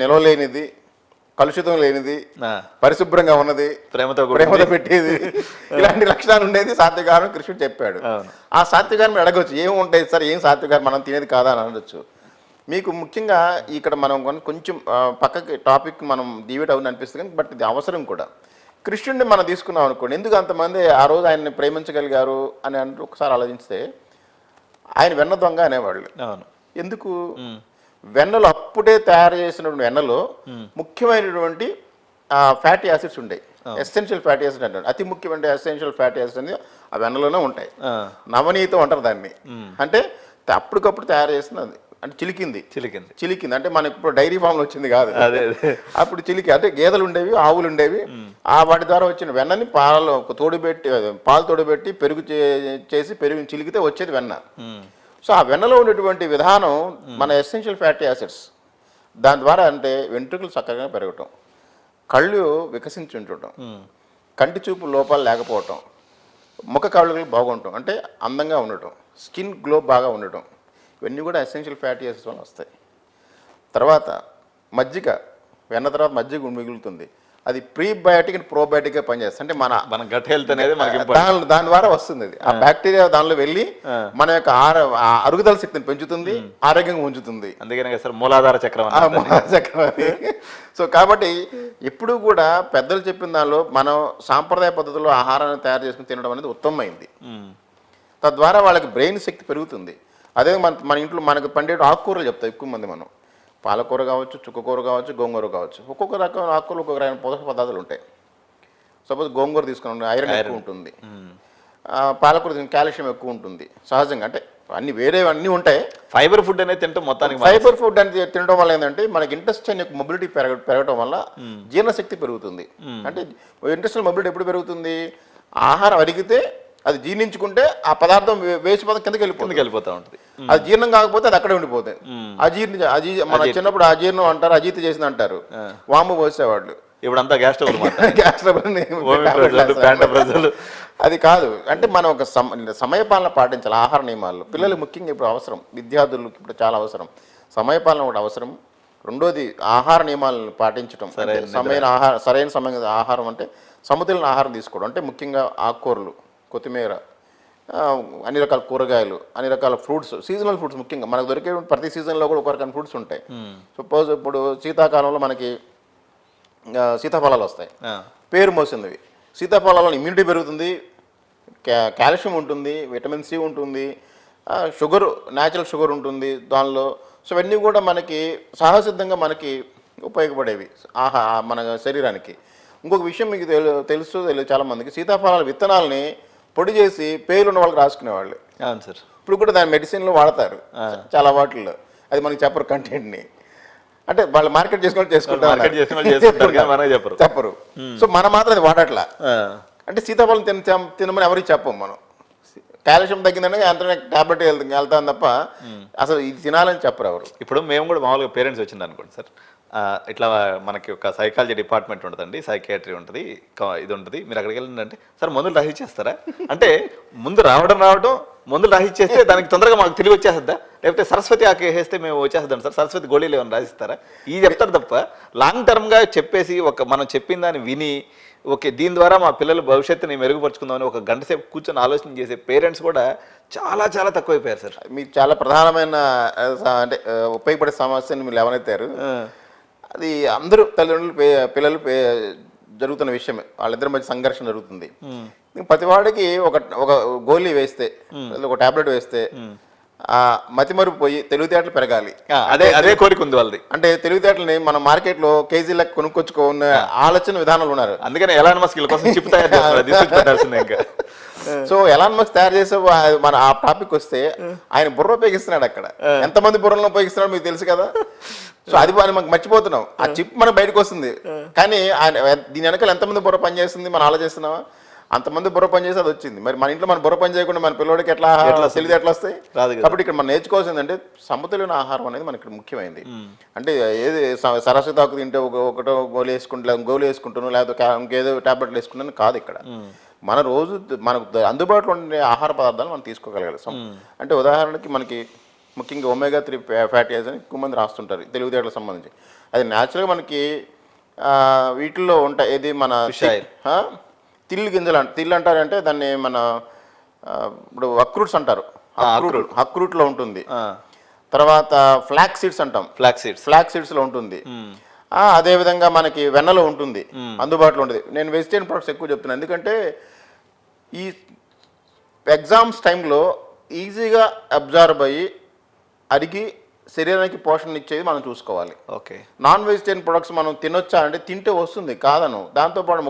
నిలవలేనిది, కలుషితం లేనిది, పరిశుభ్రంగా ఉన్నది, ప్రేమతో పెట్టేది, ఇలాంటి లక్షణాలు ఉండేది సాత్వికారం కృష్ణుడు చెప్పాడు. ఆ సాత్వికారం అడగవచ్చు, ఏమి ఉంటాయి సార్, ఏం సాత్వికారం మనం తినేది కాదా అని అనవచ్చు. మీకు ముఖ్యంగా ఇక్కడ మనం కొంచెం పక్కకి టాపిక్ మనం డివైడ్ అవుని అనిపిస్తుంది, కానీ బట్ ఇది అవసరం కూడా. కృష్ణుడిని మనం తీసుకున్నాం అనుకోండి, ఎందుకు అంతమంది ఆ రోజు ఆయన్ని ప్రేమించగలిగారు అని అంటే ఒకసారి ఆలోచిస్తే, ఆయన వెన్న దొంగ అనేవాళ్ళు. ఎందుకు? వెన్నలు అప్పుడే తయారు చేసినటువంటి వెన్నలో ముఖ్యమైనటువంటి ఫ్యాటీ యాసిడ్స్ ఉంటాయి, ఎసెన్షియల్ ఫ్యాటీ యాసిడ్ అంటారు. అతి ముఖ్యమైన ఎసెన్షియల్ ఫ్యాటీ యాసిడ్స్ అనేది ఆ వెన్నలోనే ఉంటాయి. నవనీతం అంటారు దాన్ని. అంటే అప్పటికప్పుడు తయారు చేసినది, అంటే చిలికింది అంటే మనకి ఇప్పుడు డైరీ ఫామ్లో వచ్చింది కాదు, అప్పుడు అంటే గేదెలు ఉండేవి, ఆవులు ఉండేవి. వాటి ద్వారా వచ్చిన వెన్నని పాలు తోడుబెట్టి పెరుగు చేసి పెరుగు చిలికితే వచ్చేది వెన్న. సో ఆ వెన్నలో ఉండేటువంటి విధానం మన ఎసెన్షియల్ ఫ్యాటీ యాసిడ్స్, దాని ద్వారా అంటే వెంట్రుకలు చక్కగా పెరగటం, కళ్ళు వికసించి ఉండటం, కంటి చూపు లోపాలు లేకపోవటం, ముఖ కవళికలు బాగుండటం, అంటే అందంగా ఉండటం, స్కిన్ గ్లో బాగా ఉండటం, ఇవన్నీ కూడా ఎసెన్షియల్ ఫ్యాటీ యాసిడ్స్ వల్ల వస్తాయి. తర్వాత మజ్జిగ, వెన్న తర్వాత మజ్జిగ మిగులుతుంది, అది ప్రీబయాటిక్ అండ్ ప్రోబయాటిక్గా పనిచేస్తుంది. అంటే మన గట్ హెల్త్ అనేది మనకి దాని ద్వారా వస్తుంది అది. ఆ బ్యాక్టీరియా దానిలో వెళ్ళి మన యొక్క అరుగుదల శక్తిని పెంచుతుంది, ఆరోగ్యంగా ఉంచుతుంది. అందుకనే సార్ మూలాధార చక్రం చక్రవర్తి. సో కాబట్టి ఎప్పుడు కూడా పెద్దలు చెప్పిన దానిలో మనం సాంప్రదాయ పద్ధతిలో ఆహారాన్ని తయారు చేసుకుని తినడం అనేది ఉత్తమమైంది. తద్వారా వాళ్ళకి బ్రెయిన్ శక్తి పెరుగుతుంది. అదే మన ఇంట్లో మనకు పండే ఆకుకూరలు చెప్తాం ఎక్కువ మంది. మనం పాలకూర కావచ్చు, చుక్కకూర కావచ్చు, గోంగూర కావచ్చు, ఒక్కొక్క రకం ఆకుకూరలు ఒక్కొక్క రకమైన పోషక పదార్థాలు ఉంటాయి. సపోజ్ గోంగూర తీసుకున్నాం, ఐరన్ ఎక్కువ ఉంటుంది, పాలకూర కాల్షియం ఎక్కువ ఉంటుంది సహజంగా. అంటే అన్ని అన్నీ ఉంటాయి. ఫైబర్ ఫుడ్ అనేది తింటాం మొత్తానికి. ఫైబర్ ఫుడ్ అనేది తినడం వల్ల ఏంటంటే మనకి ఇంటెస్టైన్ యొక్క మొబిలిటీ పెరగడం వల్ల జీర్ణశక్తి పెరుగుతుంది. అంటే ఇంటెస్టైన్ మొబిలిటీ ఎప్పుడు పెరుగుతుంది? ఆహారం అరిగితే అది జీర్ణించుకుంటే ఆ పదార్థం వేస్ట్ పదార్థం కిందకి వెళ్ళిపోతూ ఉంటుంది. అది జీర్ణం కాకపోతే అది అక్కడే ఉండిపోతుంది. మన చిన్నప్పుడు అజీర్ణం అంటారు, అజీర్తి చేసింది అంటారు, వాము పోసేవాళ్ళు. ఇప్పుడంతా గ్యాస్ ట్రబుల్. అది కాదు. అంటే మనం ఒక సమయపాలన పాటించాలి ఆహార నియమాలు. పిల్లలు ముఖ్యంగా ఇప్పుడు అవసరం, విద్యార్థులకు ఇప్పుడు చాలా అవసరం. సమయపాలన ఒకటి అవసరం. రెండోది ఆహార నియమాలను పాటించడం. సరైన సమయం ఆహారం అంటే సమతుల్య ఆహారం తీసుకోవడం. అంటే ముఖ్యంగా ఆకుకూరలు, కొత్తిమీర, అన్ని రకాల కూరగాయలు, అన్ని రకాల ఫ్రూట్స్, సీజనల్ ఫ్రూట్స్. ముఖ్యంగా మనకు దొరికే ప్రతి సీజన్లో కూడా ఒక రకమైన ఫ్రూట్స్ ఉంటాయి. సపోజ్ ఇప్పుడు శీతాకాలంలో మనకి సీతాఫలాలు వస్తాయి, పేరు మోసినవి. సీతాఫలాల్లో ఇమ్యూనిటీ పెరుగుతుంది, కాల్షియం ఉంటుంది, విటమిన్ సి ఉంటుంది, షుగర్, న్యాచురల్ షుగర్ ఉంటుంది దానిలో. సో ఇవన్నీ కూడా మనకి సహజసిద్ధంగా మనకి ఉపయోగపడేవి మన శరీరానికి. ఇంకొక విషయం మీకు తెలుసు చాలామందికి, సీతాఫలాల విత్తనాలని పొడి చేసి పేర్లు ఉన్న వాళ్ళకి రాసుకునేవాళ్ళు. అవును సార్. ఇప్పుడు కూడా దాని మెడిసిన్లో వాడతారు చాలా వాటిల్లో. అది మనకి చెప్పరు కంటెంట్ని. అంటే వాళ్ళు మార్కెట్ చేసుకుంటారు చెప్పరు. సో మనం మాత్రం అది వాడట్లా. అంటే సీతాఫలం తినమని ఎవరికి చెప్పం మనం. కాల్షియం తగ్గిందంటే అంతనే టాబ్లెట్ వెళ్తాం తప్ప అసలు ఇది తినాలని చెప్పరు ఎవరు. ఇప్పుడు మేము కూడా మామూలుగా పేరెంట్స్ వచ్చింది అనుకోండి సార్, ఇట్లా మనకి ఒక సైకాలజీ డిపార్ట్మెంట్ ఉంటుందండి, సైకియాట్రీ ఉంటుంది, ఇది ఉంటుంది, మీరు అక్కడికి వెళ్ళిందంటే సార్ మందులు రాసిచ్చేస్తారా అంటే, ముందు రావడం మందులు రాసిచ్చేస్తే దానికి తొందరగా మాకు తిరిగి వచ్చేస్తుందా, లేకపోతే సరస్వతి ఆకు వేస్తే మేము వచ్చేస్తాం సార్, సరస్వతి గోళీలు ఏమైనా రాసిస్తారా, ఇది చెప్తారు తప్ప లాంగ్ టర్మ్గా చెప్పేసి మనం చెప్పిన దాన్ని విని ఓకే దీని ద్వారా మా పిల్లల భవిష్యత్తుని మెరుగుపరుచుకుందామని ఒక గంట సేపు కూర్చొని ఆలోచన చేసే పేరెంట్స్ కూడా చాలా చాలా తక్కువైపోయారు సార్. మీకు చాలా ప్రధానమైన అంటే ఉపయోగపడే సమస్యని మీరు లేవనెత్తారు. అది అందరూ తల్లిదండ్రులు పిల్లలు జరుగుతున్న విషయమే. వాళ్ళిద్దరి మధ్య సంఘర్షణ జరుగుతుంది. ప్రతివాడికి ఒక గోళీ వేస్తే, ఒక టాబ్లెట్ వేస్తే మతిమరుపు పోయి తెలివితేటలు పెరగాలి, అదే కోరిక ఉంది వాళ్ళది. అంటే తెలివితేటలని మనం మార్కెట్లో కేజీలకు కొనుక్కొచ్చుకున్న ఆలోచన విధానాలు ఉన్నారు. అందుకని ఎలాన్ మస్క్ కోసం చిప్ తయారు చేస్తున్నారు. ఇంకా సో ఎలాన్ మస్క్ తయారు చేసే మన ఆ టాపిక్ వస్తే ఆయన బుర్ర ఉపయోగిస్తున్నాడు. అక్కడ ఎంతమంది బుర్రలను ఉపయోగిస్తున్నాడో మీకు తెలుసు కదా. సో అది మనకు మర్చిపోతున్నాం. ఆ చిప్ మనకు బయటకు వస్తుంది, కానీ దీని వెనకాల ఎంతమంది బుర్ర పనిచేస్తుంది మనం ఆలోచిస్తున్నావా? అంతమంది బుర్ర పని చేసి అది వచ్చింది. మరి మన ఇంట్లో మన బుర్ర పని చేయకుండా మన పిల్లడికి ఎట్లా తెలియదు ఎట్లా వస్తాయి? కాబట్టి ఇక్కడ మనం నేర్చుకోవాల్సిందంటే సమతుల్యమైన ఆహారం అనేది మనకి ముఖ్యమైనది. అంటే ఏది సరస్వతి ఆకు తింటే ఒకటో గోలు వేసుకుంటాను లేకపోతే ఇంకేదో టాబ్లెట్లు వేసుకుంటాను కాదు. ఇక్కడ మన రోజు మనకు అందుబాటులో ఉండే ఆహార పదార్థాలు మనం తీసుకోగలగాలి. అంటే ఉదాహరణకి మనకి ముఖ్యంగా ఒమేగా-3 ఫ్యాటీ యాసిడ్స్ అని ఎక్కువ మంది రాస్తుంటారు తెలివితేటలకు సంబంధించి. అది న్యాచురల్గా మనకి వీటిల్లో ఉంటాయి. ఏది మన తిల్లు గింజలు తిల్లు అంటారంటే దాన్ని మన ఇప్పుడు అక్రూట్స్ అంటారు, అక్రూట్లో ఉంటుంది. తర్వాత ఫ్లాక్ సీడ్స్ అంటాం, ఫ్లాక్ సీడ్స్లో ఉంటుంది. అదేవిధంగా మనకి వెన్నలో ఉంటుంది, అందుబాటులో ఉంటుంది. నేను వెజిటేరియన్ ప్రొడక్ట్స్ ఎక్కువ చెప్తున్నాను ఎందుకంటే ఈ ఎగ్జామ్స్ టైంలో ఈజీగా అబ్జర్వ్ అయ్యి అరిగి శరీరానికి పోషణ ఇచ్చేది మనం చూసుకోవాలి. ఓకే. నాన్ వెజిటేరియన్ ప్రొడక్ట్స్ మనం తినొచ్చా అంటే తింటే వస్తుంది కాదను. దాంతోపాటు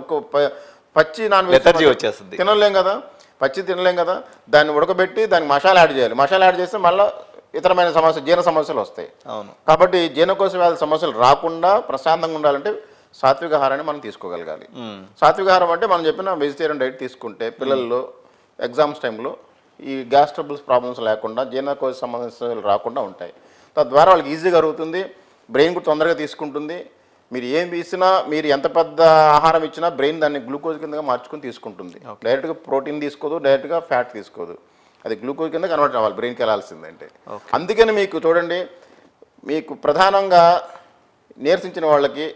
పచ్చి నాన్ వెజ్ వచ్చేస్తుంది, తినలేం కదా, పచ్చి తినలేం కదా. దాన్ని ఉడకబెట్టి దానికి మసాలా యాడ్ చేయాలి. మసాలా యాడ్ చేస్తే మళ్ళీ ఇతరమైన జీర్ణ సమస్యలు వస్తాయి. అవును. కాబట్టి జీర్ణకోశ వ్యాధి సమస్యలు రాకుండా ప్రశాంతంగా ఉండాలంటే సాత్విక ఆహారాన్ని మనం తీసుకోగలగాలి. సాత్విక ఆహారం అంటే మనం చెప్పిన వెజిటేరియన్ డైట్ తీసుకుంటే పిల్లల్లో ఎగ్జామ్స్ టైంలో ఈ గ్యాస్ ట్రబుల్స్ ప్రాబ్లమ్స్ లేకుండా జీర్ణకోశ సమస్యలు రాకుండా ఉంటాయి. తద్వారా వాళ్ళకి ఈజీగా జరుగుతుంది, బ్రెయిన్ కూడా తొందరగా తీసుకుంటుంది, మీరు ఏం ఇచ్చినా, మీరు ఎంత పెద్ద ఆహారం ఇచ్చినా బ్రెయిన్ దాన్ని గ్లూకోజ్ కిందగా మార్చుకుని తీసుకుంటుంది. డైరెక్ట్గా ప్రోటీన్ తీసుకోదు, డైరెక్ట్గా ఫ్యాట్ తీసుకోదు, అది గ్లూకోజ్ కింద కన్వర్ట్ అవ్వాలి బ్రెయిన్కి వెళ్ళాల్సిందంటే. అందుకని మీకు చూడండి, మీకు ప్రధానంగా నీరసించిన వాళ్ళకి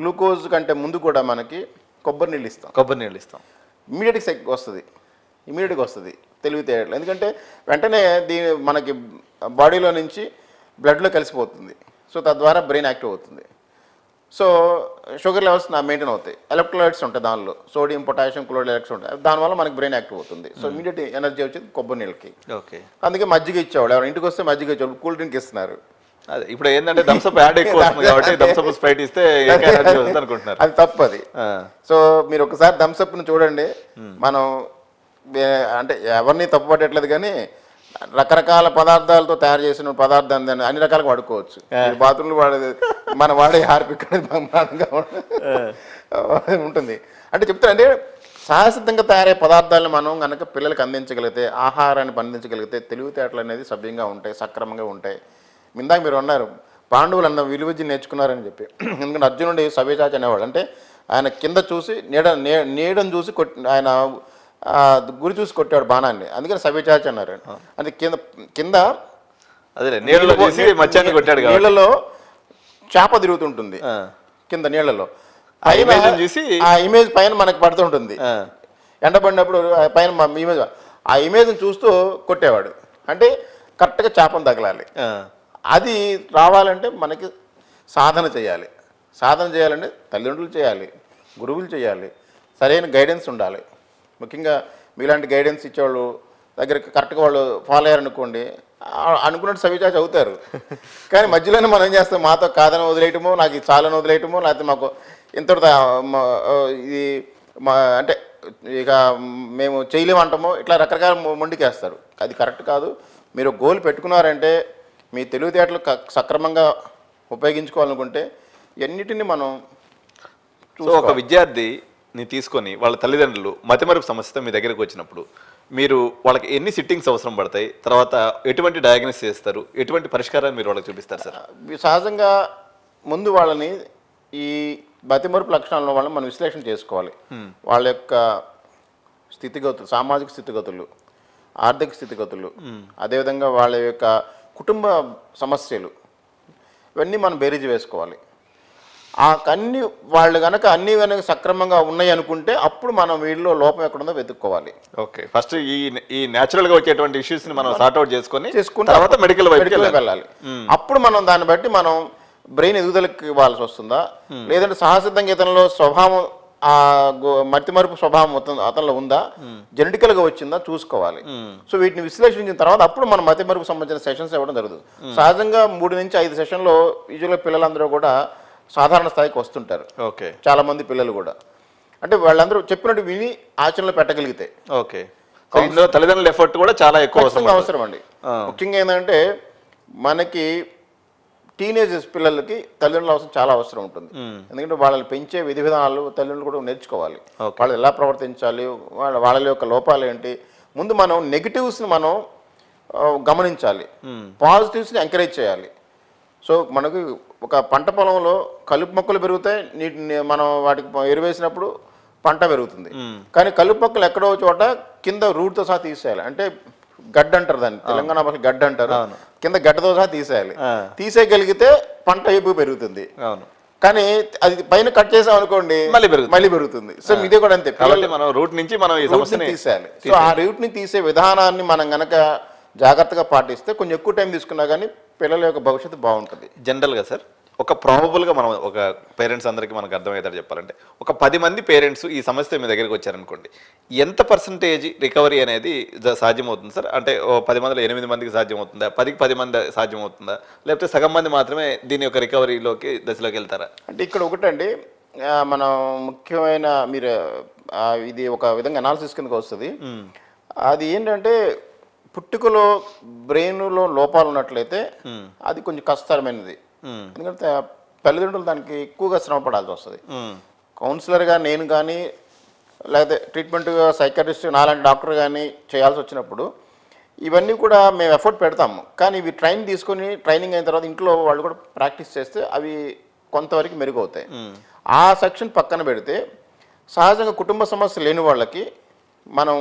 గ్లూకోజ్ కంటే ముందు కూడా మనకి కొబ్బరి నీళ్ళు ఇస్తాం. ఇమీడియట్గా వస్తుంది తెలివితేటలు. ఎందుకంటే వెంటనే మనకి బాడీలో నుంచి బ్లడ్లో కలిసిపోతుంది. సో తద్వారా బ్రెయిన్ యాక్టివ్ అవుతుంది. సో షుగర్ లెవెల్స్ మెయింటైన్ అవుతాయి. ఎలక్ట్రోలైట్స్ ఉంటాయి దానిలో, సోడియం, పొటాషియం, క్లోరైడ్ ఎలక్ట్రాన్స్ ఉంటాయి. దానివల్ల మనకి బ్రెయిన్ యాక్టివ్ అవుతుంది. సో ఇమీడియట్ ఎనర్జీ వచ్చేది కొబ్బరి నీళ్ళకి. అందుకే మజ్జిగ ఇచ్చేవాళ్ళు, ఎవరు ఇంటికి వస్తే మజ్జిగ ఇచ్చేవాళ్ళు, కూల్ డ్రింక్ ఇస్తున్నారు. అదే ఇప్పుడు ఏంటంటే థమ్స్అప్ యాడ్ ఎక్కువ వస్తుంది కాబట్టి థమ్స్అప్ స్ప్రైట్ ఇస్తే అనుకుంటున్నారు. అది తప్పది. సో మీరు ఒకసారి థమ్స్అప్ను చూడండి. మనం అంటే ఎవరిని తప్పు పట్టట్లేదు, కానీ రకరకాల పదార్థాలతో తయారు చేసిన పదార్థాన్ని అన్ని రకాలుగా వాడుకోవచ్చు. బాత్రూమ్లు మనం వాడే హార్పిక్ ఉంటుంది. అంటే చెప్తారంటే సహసిద్ధంగా తయారయ్యే పదార్థాలను మనం కనుక పిల్లలకు అందించగలిగితే, ఆహారాన్ని పండించగలిగితే తెలివితేటలు అనేది సవ్యంగా ఉంటాయి, సక్రమంగా ఉంటాయి. ఇందాక మీరు అన్నారు పాండవులు అన్న విలువజ్జి నేర్చుకున్నారని చెప్పి. ఎందుకంటే అర్జునుడి సవ్యచాచి అనేవాడు. అంటే ఆయన కింద చూసి నీడను చూసి ఆయన గురి చూసి కొట్టాడు బాణాన్ని, అందుకని సవ్యచాచి అన్నారు. అంటే కింద నీళ్ళలో చేప తిరుగుతుంటుంది, కింద నీళ్లలో ఆ ఇమేజ్ పైన మనకు పడుతుంటుంది. ఎండబడినప్పుడు పైన ఆ ఇమేజ్ని చూస్తూ కొట్టేవాడు. అంటే కరెక్ట్గా చేపను తగలాలి. అది రావాలంటే మనకి సాధన చేయాలి. సాధన చేయాలంటే తల్లిదండ్రులు చేయాలి, గురువులు చేయాలి, సరైన గైడెన్స్ ఉండాలి. ముఖ్యంగా మీలాంటి గైడెన్స్ ఇచ్చేవాళ్ళు దగ్గరికి కరెక్ట్గా వాళ్ళు ఫాలో అయ్యారనుకోండి, అనుకున్నట్టు సవిచాచి అవుతారు. కానీ మధ్యలోనే మనం ఏం చేస్తాం, మాతో కాదని వదిలేయటమో, నాకు ఇది చాలని వదిలేయటమో, లేకపోతే మాకు ఇంతటితో ఇది అంటే ఇక మేము చేయలేమంటామో, ఇట్లా రకరకాల మొండికేస్తారు. అది కరెక్ట్ కాదు. మీరు గోల్ పెట్టుకున్నారంటే మీ తెలివితేటలు సక్రమంగా ఉపయోగించుకోవాలనుకుంటే ఎన్నిటిని మనం ఒక విద్యార్థిని తీసుకొని వాళ్ళ తల్లిదండ్రులు మతిమరుపు సమస్యతో మీ దగ్గరకు వచ్చినప్పుడు మీరు వాళ్ళకి ఎన్ని సిట్టింగ్స్ అవసరం పడతాయి, తర్వాత ఎటువంటి డయాగ్నోసిస్ చేస్తారు, ఎటువంటి పరిష్కారాన్ని మీరు వాళ్ళకి చూపిస్తారు సార్? సహజంగా ముందు వాళ్ళని ఈ మతిమరుపు లక్షణాలను వాళ్ళని మనం విశ్లేషణ చేసుకోవాలి. వాళ్ళ యొక్క స్థితిగతులు, సామాజిక స్థితిగతులు, ఆర్థిక స్థితిగతులు, అదేవిధంగా వాళ్ళ యొక్క కుటుంబ సమస్యలు, ఇవన్నీ మనం బేరీజు వేసుకోవాలి. అన్ని వాళ్ళు కనుక అన్నీ సక్రమంగా ఉన్నాయి అనుకుంటే అప్పుడు మనం వీళ్ళలో లోపం ఎక్కడుందో వెతుక్కోవాలి. ఓకే, ఫస్ట్ ఈ న్యాచురల్గా వచ్చేటువంటి ఇష్యూస్ని మనం సార్ట్అవుట్ చేసుకుని తర్వాత మెడికల్ వెళ్ళాలి. అప్పుడు మనం దాన్ని బట్టి మనం బ్రెయిన్ ఎదుగుదలకి ఇవ్వాల్సి వస్తుందా, లేదంటే సహసిద్ధంగా ఇతనిలో స్వభావం మతిమరుపు స్వభావం అతనిలో ఉందా, జెనెటికల్గా వచ్చిందా చూసుకోవాలి. సో వీటిని విశ్లేషించిన తర్వాత అప్పుడు మనం మతిమరుపు సంబంధించిన సెషన్స్ ఇవ్వడం జరుగుతుంది. సహజంగా 3 నుంచి 5 సెషన్లో యూజువల్గా పిల్లలందరూ కూడా సాధారణ స్థాయికి వస్తుంటారు. ఓకే, చాలా మంది పిల్లలు కూడా అంటే వాళ్ళందరూ చెప్పినట్టు విని ఆచరణలో పెట్టగలిగితే. ఓకే, తల్లిదండ్రుల ఎఫర్ట్ కూడా చాలా ఎక్కువ అవసరం అండి. ముఖ్యంగా ఏంటంటే మనకి టీనేజర్స్ పిల్లలకి తల్లిదండ్రుల అవసరం చాలా అవసరం ఉంటుంది. ఎందుకంటే వాళ్ళని పెంచే విధి విధానాలు తల్లిదండ్రులు కూడా నేర్చుకోవాలి. వాళ్ళు ఎలా ప్రవర్తించాలి, వాళ్ళ యొక్క లోపాలు ఏంటి, ముందు మనం నెగిటివ్స్ని మనం గమనించాలి, పాజిటివ్స్ని ఎంకరేజ్ చేయాలి. సో మనకు ఒక పంట పొలంలో కలుపు మొక్కలు పెరుగుతాయి, మనం వాటికి ఎరువేసినప్పుడు పంట పెరుగుతుంది. కానీ కలుపు మొక్కలు ఎక్కడో చోట కింద రూట్తో సహా తీసేయాలి. అంటే గడ్డ అంటారు దాన్ని, తెలంగాణ భాష గడ్డ అంటారు. కింద గడ్డతో సహా తీసేయాలి. తీసేయగలిగితే పంట ఎక్కువ పెరుగుతుంది. కానీ అది పైన కట్ చేసాం అనుకోండి మళ్ళీ పెరుగుతుంది. సో ఇదే కూడా అంతే, మనం రూట్ నుంచి మనం తీసేయాలి. సో ఆ రూట్ ని తీసే విధానాన్ని మనం గనక జాగ్రత్తగా పాటిస్తే కొంచెం ఎక్కువ టైం తీసుకున్నా కానీ పిల్లల యొక్క భవిష్యత్తు బాగుంటుంది. జనరల్గా సార్ ఒక ప్రాబబుల్గా మనం ఒక పేరెంట్స్ అందరికీ మనకు అర్థమయ్యేటట్టు చెప్పాలంటే ఒక 10 మంది పేరెంట్స్ ఈ సమస్య మీ దగ్గరికి వచ్చారనుకోండి, ఎంత పర్సంటేజ్ రికవరీ అనేది సాధ్యమవుతుంది సార్? అంటే 10 మందిలో 8 మందికి సాధ్యమవుతుందా, 10కి 10 మంది సాధ్యమవుతుందా, లేకపోతే సగం మంది మాత్రమే దీని యొక్క రికవరీలోకి దశలోకి వెళ్తారా? అంటే ఇక్కడ ఒకటండి, మనం ముఖ్యమైన మీరు ఇది ఒక విధంగా అనాలిసిస్ కిందకి వస్తుంది. అది ఏంటంటే పుట్టుకలో బ్రెయిన్లో లోపాలు ఉన్నట్లయితే అది కొంచెం కష్టతరమైనది. ఎందుకంటే తల్లిదండ్రులు దానికి ఎక్కువగా శ్రమ పడాల్సి వస్తుంది. కౌన్సిలర్గా నేను కానీ లేకపోతే ట్రీట్మెంట్గా సైకాట్రిస్ట్ నాలాంటి డాక్టర్ కానీ చేయాల్సి వచ్చినప్పుడు ఇవన్నీ కూడా మేము ఎఫర్ట్ పెడతాము. కానీ ఇవి ట్రైనింగ్ అయిన తర్వాత ఇంట్లో వాళ్ళు కూడా ప్రాక్టీస్ చేస్తే అవి కొంతవరకు మెరుగవుతాయి. ఆ సెక్షన్ పక్కన పెడితే సహజంగా కుటుంబ సమస్య లేని వాళ్ళకి మనం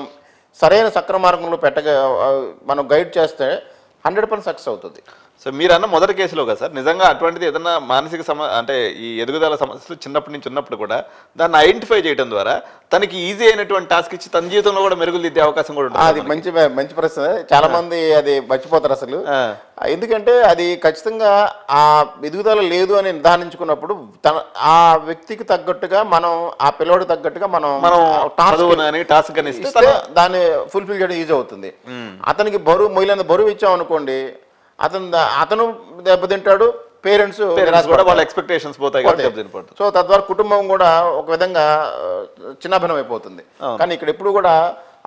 సరైన సక్రమ మార్గంలో మనం గైడ్ చేస్తే 100% సక్సెస్ అవుతుంది. సో మీరన్న మొదటి కేసులో కదా సార్, నిజంగా అటువంటిది ఏదన్నా మానసిక అంటే ఈ ఎదుగుదల సమస్యలు చిన్నప్పటి నుంచి ఉన్నప్పుడు కూడా దాన్ని ఐడెంటిఫై చేయడం ద్వారా తనకి ఈజీ అయినటువంటి టాస్క్ ఇచ్చి తన జీవితంలో కూడా మెరుగులు దిద్దే అవకాశం కూడా ఉంటుంది. అది మంచి ప్రశ్న. చాలా మంది అది మర్చిపోతారు అసలు. ఎందుకంటే అది ఖచ్చితంగా ఆ ఎదుగుదల లేదు అని నిర్ధారించుకున్నప్పుడు ఆ వ్యక్తికి తగ్గట్టుగా మనం ఆ పిల్లవాడికి తగ్గట్టుగా మనం టాస్క్ ఇస్తే దాన్ని ఫుల్ఫిల్ చేయడం ఈజీ అవుతుంది. అతనికి మొయిలైన బరువు ఇచ్చాం అనుకోండి, అతను దెబ్బతింటాడు, పేరెంట్స్ వాళ్ళ ఎక్స్పెక్టేషన్స్ పోతాయి. సో తద్వారా కుటుంబం కూడా ఒక విధంగా చిన్నాభిన్నం అయిపోతుంది. కానీ ఇక్కడ ఎప్పుడు కూడా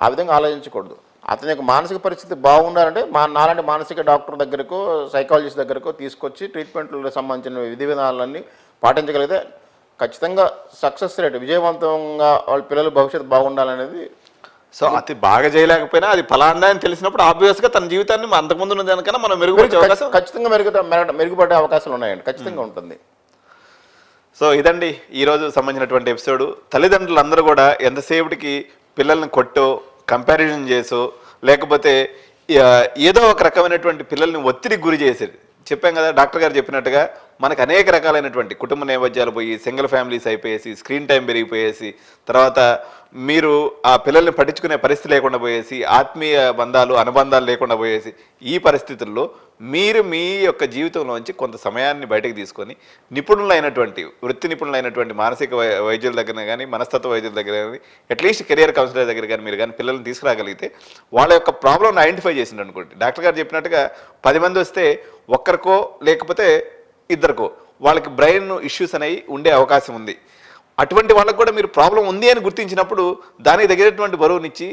ఆ విధంగా ఆలోచించకూడదు. అతని యొక్క మానసిక పరిస్థితి బాగుండాలంటే నాలాంటి మానసిక డాక్టర్ దగ్గరకు, సైకాలజిస్ట్ దగ్గరకు తీసుకొచ్చి ట్రీట్మెంట్లకు సంబంధించిన విధి విధానాలన్నీ పాటించగలిగితే ఖచ్చితంగా సక్సెస్ రేట్, విజయవంతంగా వాళ్ళ పిల్లల భవిష్యత్తు బాగుండాలనేది. సో అతి బాగా చేయలేకపోయినా అది ఫలానా అని తెలిసినప్పుడు ఆబ్వియస్ గా తన జీవితాన్ని అంతకుముందు ఉన్న దానికన్నా మనం మెరుగుపడే అవకాశం, ఖచ్చితంగా మెరుగుపడే అవకాశాలు ఉన్నాయండి, ఖచ్చితంగా ఉంటుంది. సో ఇదండి ఈరోజు సంబంధించినటువంటి ఎపిసోడ్. తల్లిదండ్రులందరూ కూడా ఎంతసేపటికి పిల్లల్ని కొట్టో, కంపారిజన్ చేసో, లేకపోతే ఏదో ఒక రకమైనటువంటి పిల్లల్ని ఒత్తిడికి గురి చేసేది. చెప్పాం కదా, డాక్టర్ గారు చెప్పినట్టుగా మనకు అనేక రకాలైనటువంటి కుటుంబ నేపథ్యాలు పోయి, సింగిల్ ఫ్యామిలీస్ అయిపోయేసి, స్క్రీన్ టైం పెరిగిపోయేసి, తర్వాత మీరు ఆ పిల్లల్ని పట్టించుకునే పరిస్థితి లేకుండా పోయేసి, ఆత్మీయ బంధాలు అనుబంధాలు లేకుండా పోయేసి, ఈ పరిస్థితుల్లో మీరు మీ యొక్క జీవితంలోంచి కొంత సమయాన్ని బయటకు తీసుకొని వృత్తి నిపుణులైనటువంటి మానసిక వైద్యుల దగ్గర కానీ, మనస్తత్వ వైద్యుల దగ్గర కానీ, అట్లీస్ట్ కెరియర్ కౌన్సిలర్ దగ్గర కానీ మీరు కానీ పిల్లల్ని తీసుకురాగలిగితే వాళ్ళ యొక్క ప్రాబ్లమ్ని ఐడెంటిఫై చేసిండు అనుకోండి. డాక్టర్ గారు చెప్పినట్టుగా 10 మంది వస్తే ఒక్కరికో లేకపోతే ఇద్దరికో వాళ్ళకి బ్రెయిన్ ఇష్యూస్ అనేవి ఉండే అవకాశం ఉంది. అటువంటి వాళ్ళకు కూడా మీరు ప్రాబ్లం ఉంది అని గుర్తించినప్పుడు దానికి తగినటువంటి బరువునిచ్చి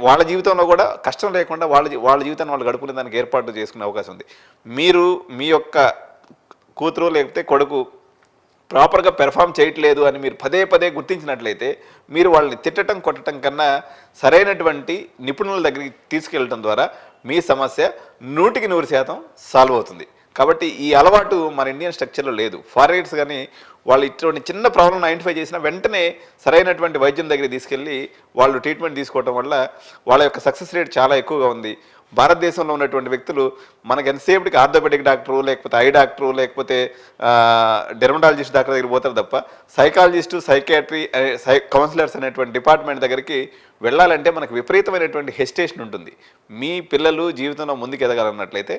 వాళ్ళ జీవితంలో కూడా కష్టం లేకుండా వాళ్ళ జీవితాన్ని వాళ్ళు గడుపుకునే దానికి ఏర్పాటు చేసుకునే అవకాశం ఉంది. మీరు మీ యొక్క కూతురు లేకపోతే కొడుకు ప్రాపర్గా పెర్ఫామ్ చేయట్లేదు అని మీరు పదే గుర్తించినట్లయితే మీరు వాళ్ళని తిట్టడం, కొట్టడం కన్నా సరైనటువంటి నిపుణుల దగ్గరికి తీసుకెళ్ళడం ద్వారా మీ సమస్య 100% సాల్వ్ అవుతుంది. కాబట్టి ఈ అలవాటు మన ఇండియన్ స్ట్రక్చర్లో లేదు. ఫారినర్స్ కానీ వాళ్ళు ఇటువంటి చిన్న ప్రాబ్లం ఐడెంటిఫై చేసిన వెంటనే సరైనటువంటి వైద్యం దగ్గర తీసుకెళ్ళి వాళ్ళు ట్రీట్మెంట్ తీసుకోవడం వల్ల వాళ్ళ యొక్క సక్సెస్ రేట్ చాలా ఎక్కువగా ఉంది. భారతదేశంలో ఉన్నటువంటి వ్యక్తులు మనకు ఎంతసేపటికి ఆర్థోపెడిక్ డాక్టరు, లేకపోతే ఐ డాక్టరు, లేకపోతే డెర్మటాలజిస్ట్ డాక్టర్ దగ్గర పోతారు తప్ప సైకాలజిస్టు, సైకాట్రీ, కౌన్సిలర్స్ అనేటువంటి డిపార్ట్మెంట్ దగ్గరికి వెళ్ళాలంటే మనకు విపరీతమైనటువంటి హెసిటేషన్ ఉంటుంది. మీ పిల్లలు జీవితంలో ముందుకు ఎదగాలన్నట్లయితే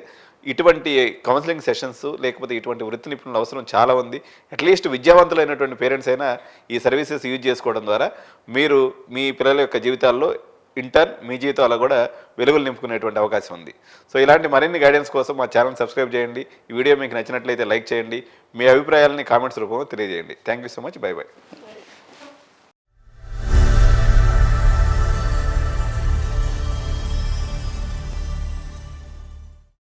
ఇటువంటి కౌన్సిలింగ్ సెషన్స్ లేకపోతే ఇటువంటి వృత్తి నిపుణుల అవసరం చాలా ఉంది. అట్లీస్ట్ విద్యావంతులైనటువంటి పేరెంట్స్ అయినా ఈ సర్వీసెస్ యూజ్ చేసుకోవడం ద్వారా మీరు మీ పిల్లల యొక్క జీవితాల్లో మీ జీవితాల్లో కూడా వెలుగులు నింపుకునేటువంటి అవకాశం ఉంది. సో ఇలాంటి మరిన్ని గైడెన్స్ కోసం మా ఛానల్ సబ్స్క్రైబ్ చేయండి. ఈ వీడియో మీకు నచ్చినట్లయితే లైక్ చేయండి. మీ అభిప్రాయాలని కామెంట్స్ రూపంలో తెలియజేయండి. Thank you so much. By by.